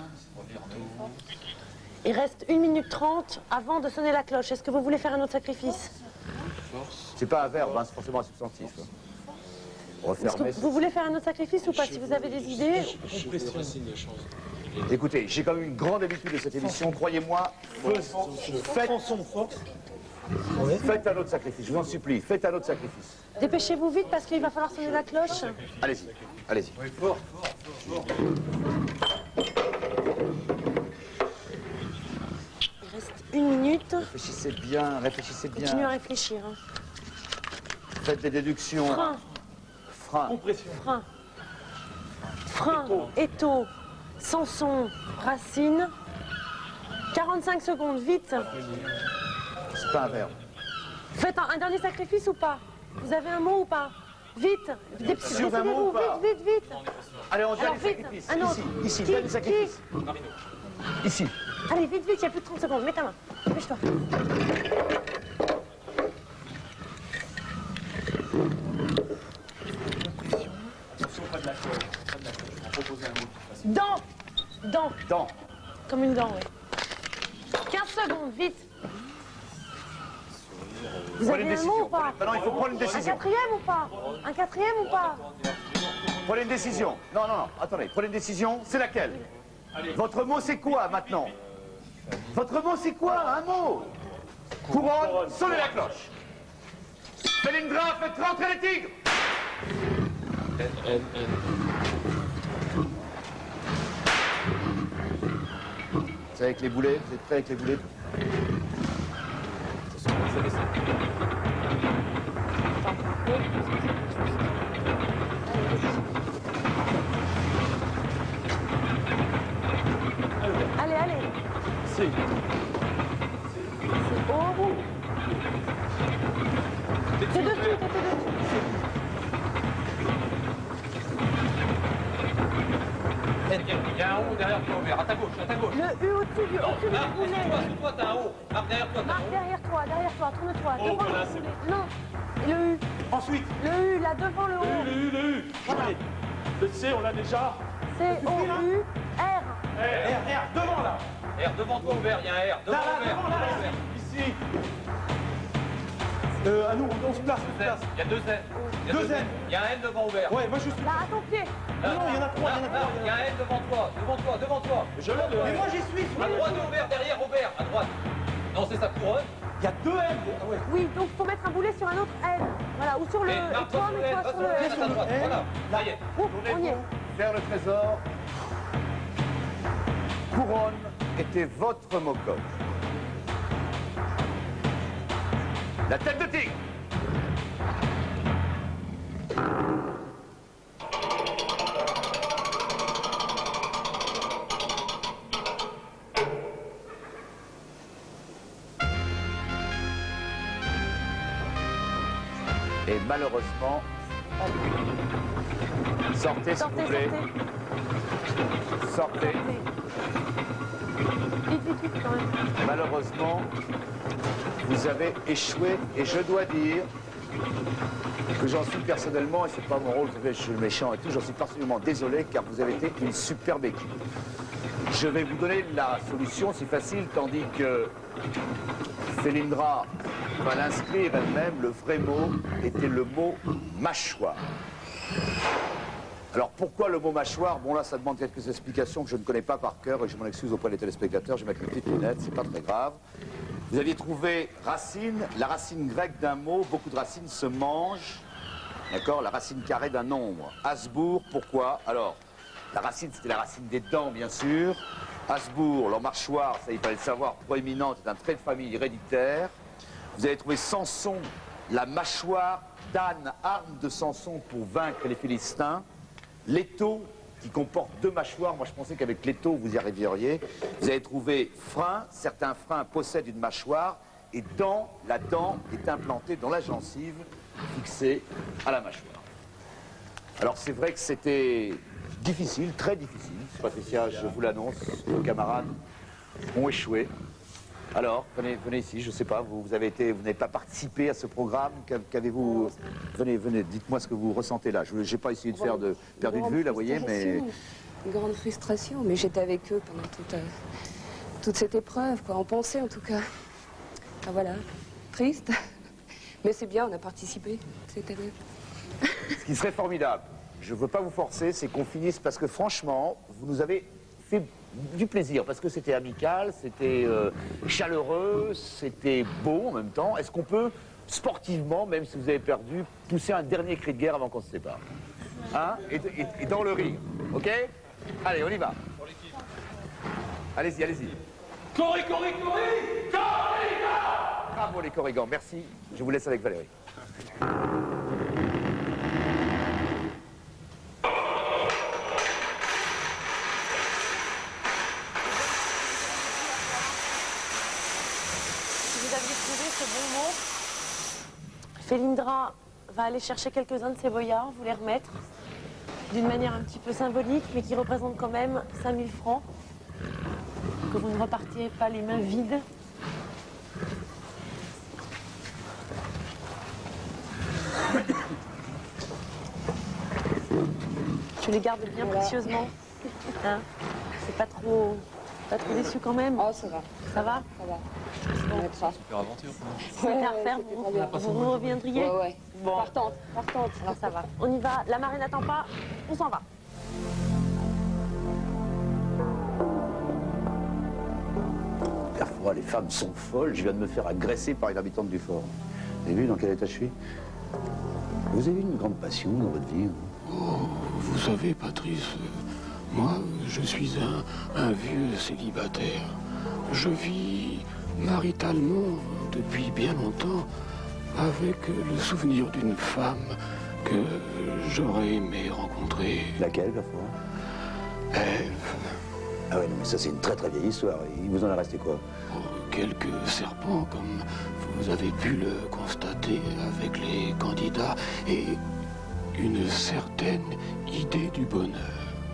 Il reste 1 minute 30 avant de sonner la cloche. Est-ce que vous voulez faire un autre sacrifice? C'est pas un verbe, hein, c'est forcément un substantif. Est-ce que vous voulez faire un autre sacrifice ou pas? Si vous avez des idées. Écoutez, j'ai quand même une grande habitude de cette émission, croyez-moi. Faites un autre sacrifice, je vous en supplie, faites un autre sacrifice. Dépêchez-vous vite parce qu'il va falloir sonner la cloche. Allez-y, allez-y. Il reste 1 minute. Réfléchissez bien, réfléchissez bien. Continuez à réfléchir. Hein. Faites des déductions. Frein. Frein. Frein. Frein. Étau. Samson. Racine. 45 secondes, vite. C'est pas un verbe. Faites un dernier sacrifice ou pas? Vous avez un mot ou pas? Vite. Décidez-vous, vite. Allez, on Alors, dernier vite. sacrifice. Un autre. Ici, dernier sacrifice. Ici. Allez, vite, il y a plus de 30 secondes. Mets ta main. Dépêche-toi. Dent. Dent. Comme une dent, oui. 15 secondes, vite. Vous avez un mot ou pas? Non, il faut prendre une décision. Un quatrième ou pas? Un quatrième ou pas? Prenez une décision. Non, attendez, prenez une décision, c'est laquelle? Votre mot c'est quoi maintenant? Votre mot c'est quoi? Un mot? Couronne, sonnez la cloche. Felindra, faites rentrer les tigres. C'est avec les boulets, vous êtes prêts avec les boulets? Allez, allez. C'est Au bout. T'es dessus, t'es dessus. Il y a un haut derrière toi, Aubert. À ta gauche, à ta gauche. Le U au-dessus du boulet. Sous toi, t'as un haut. Marc, derrière toi, t'as un Marc, haut. derrière toi, tourne-toi. Oh, Devant voilà, le c'est boulet. Non. Et le U. Ensuite, Le U, là, devant le haut. le U. Allez, le C, on l'a déjà. C'est O-U-R. R, devant là. R, devant toi, Aubert, il y a un R. Devant Aubert. Devant là, ici. À nous, on se place, on se place. Il y a deux N. Deux N. Il y a un N devant Aubert. Ouais, moi je suis. Là, à ton pied. Non, il y en a trois, Il y a un N devant toi, devant toi. Mais moi j'y suis. À droite d'Aubert, derrière Aubert, à droite. Non, c'est sa couronne. Il y a deux N. Ah ouais. Oui, donc faut mettre un boulet sur un autre N. Voilà, ou sur le. Et Et Marc, toi, mets-toi va sur le N. à droite. Voilà, ça y est. Ouh, on y est. Vers le trésor. Couronne était votre mot-code. La tête de tigre. Et malheureusement, sortez s'il vous plaît. Sortez. Vite, quand même. Malheureusement, vous avez échoué et je dois dire que j'en suis personnellement, et c'est pas mon rôle, je suis le méchant et tout, j'en suis personnellement désolé car vous avez été une superbe équipe. Je vais vous donner la solution, c'est facile, tandis que Felindra va l'inscrire elle-même, le vrai mot était le mot mâchoire. Alors pourquoi le mot mâchoire? Bon là ça demande quelques explications que je ne connais pas par cœur et je m'en excuse auprès des téléspectateurs, je vais mettre une petite lunette, c'est pas très grave. Vous aviez trouvé racine, la racine grecque d'un mot, beaucoup de racines se mangent, d'accord? La racine carrée d'un nombre. Hasbourg, pourquoi? Alors, la racine c'était la racine des dents bien sûr. Hasbourg, leur mâchoire, ça il fallait le savoir, proéminente, est un trait de famille héréditaire. Vous avez trouvé Samson, la mâchoire d'âne, arme de Samson pour vaincre les Philistins. L'étau, qui comporte deux mâchoires, moi je pensais qu'avec l'étau vous y arriveriez. Vous avez trouvé frein, certains freins possèdent une mâchoire, et dent, la dent est implantée dans la gencive, fixée à la mâchoire. Alors c'est vrai que c'était difficile, très difficile. Patricia, je vous l'annonce, vos camarades ont échoué. Alors, venez ici, je ne sais pas, vous n'avez pas participé à ce programme, qu'avez-vous... Venez, dites-moi ce que vous ressentez là. Je n'ai pas essayé de faire de perdu de vue, là, vous voyez, mais... Une grande frustration, mais j'étais avec eux pendant toute cette épreuve, quoi, en pensée en tout cas. Ah voilà, triste, mais c'est bien, on a participé, c'était bien. Ce qui serait formidable, je ne veux pas vous forcer, c'est qu'on finisse, parce que franchement, vous nous avez fait du plaisir, parce que c'était amical, c'était chaleureux, c'était beau en même temps. Est-ce qu'on peut, sportivement, même si vous avez perdu, pousser un dernier cri de guerre avant qu'on se sépare, hein, et dans le rire, ok? Allez, on y va. Allez-y, allez-y. Corrigans! Bravo les Corrigans, merci. Je vous laisse avec Valérie. Felindra va aller chercher quelques-uns de ses boyards, vous les remettre, d'une manière un petit peu symbolique, mais qui représente quand même 5000 francs, que vous ne repartiez pas les mains vides. Tu les gardes bien précieusement, hein? C'est pas trop déçu quand même? Oh, ça va. Ça va? Ça va. On mettra. Super aventure. C'est à refaire, vous reviendriez? Ouais. Bon. Partante. Alors ça va. On y va, la marée n'attend pas, on s'en va. Parfois, les femmes sont folles. Je viens de me faire agresser par une habitante du fort. Vous avez vu dans quel état je suis? Vous avez une grande passion dans votre vie? Oh, vous savez, Patrice, moi, je suis un vieux célibataire. Je vis maritalement depuis bien longtemps avec le souvenir d'une femme que j'aurais aimé rencontrer. Laquelle, parfois? Ève. Ah ouais, non, mais ça, c'est une très très vieille histoire. Il vous en est resté quoi? Oh, quelques serpents, comme vous avez pu le constater avec les candidats, et une certaine idée du bonheur.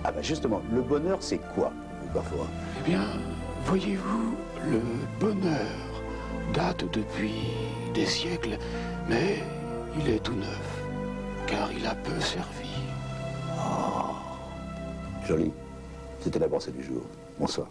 Ah bah justement, le bonheur, c'est quoi, parfois? Eh bien, voyez-vous, le bonheur date depuis des siècles, mais il est tout neuf, car il a peu servi. Oh, joli. C'était la pensée du jour. Bonsoir.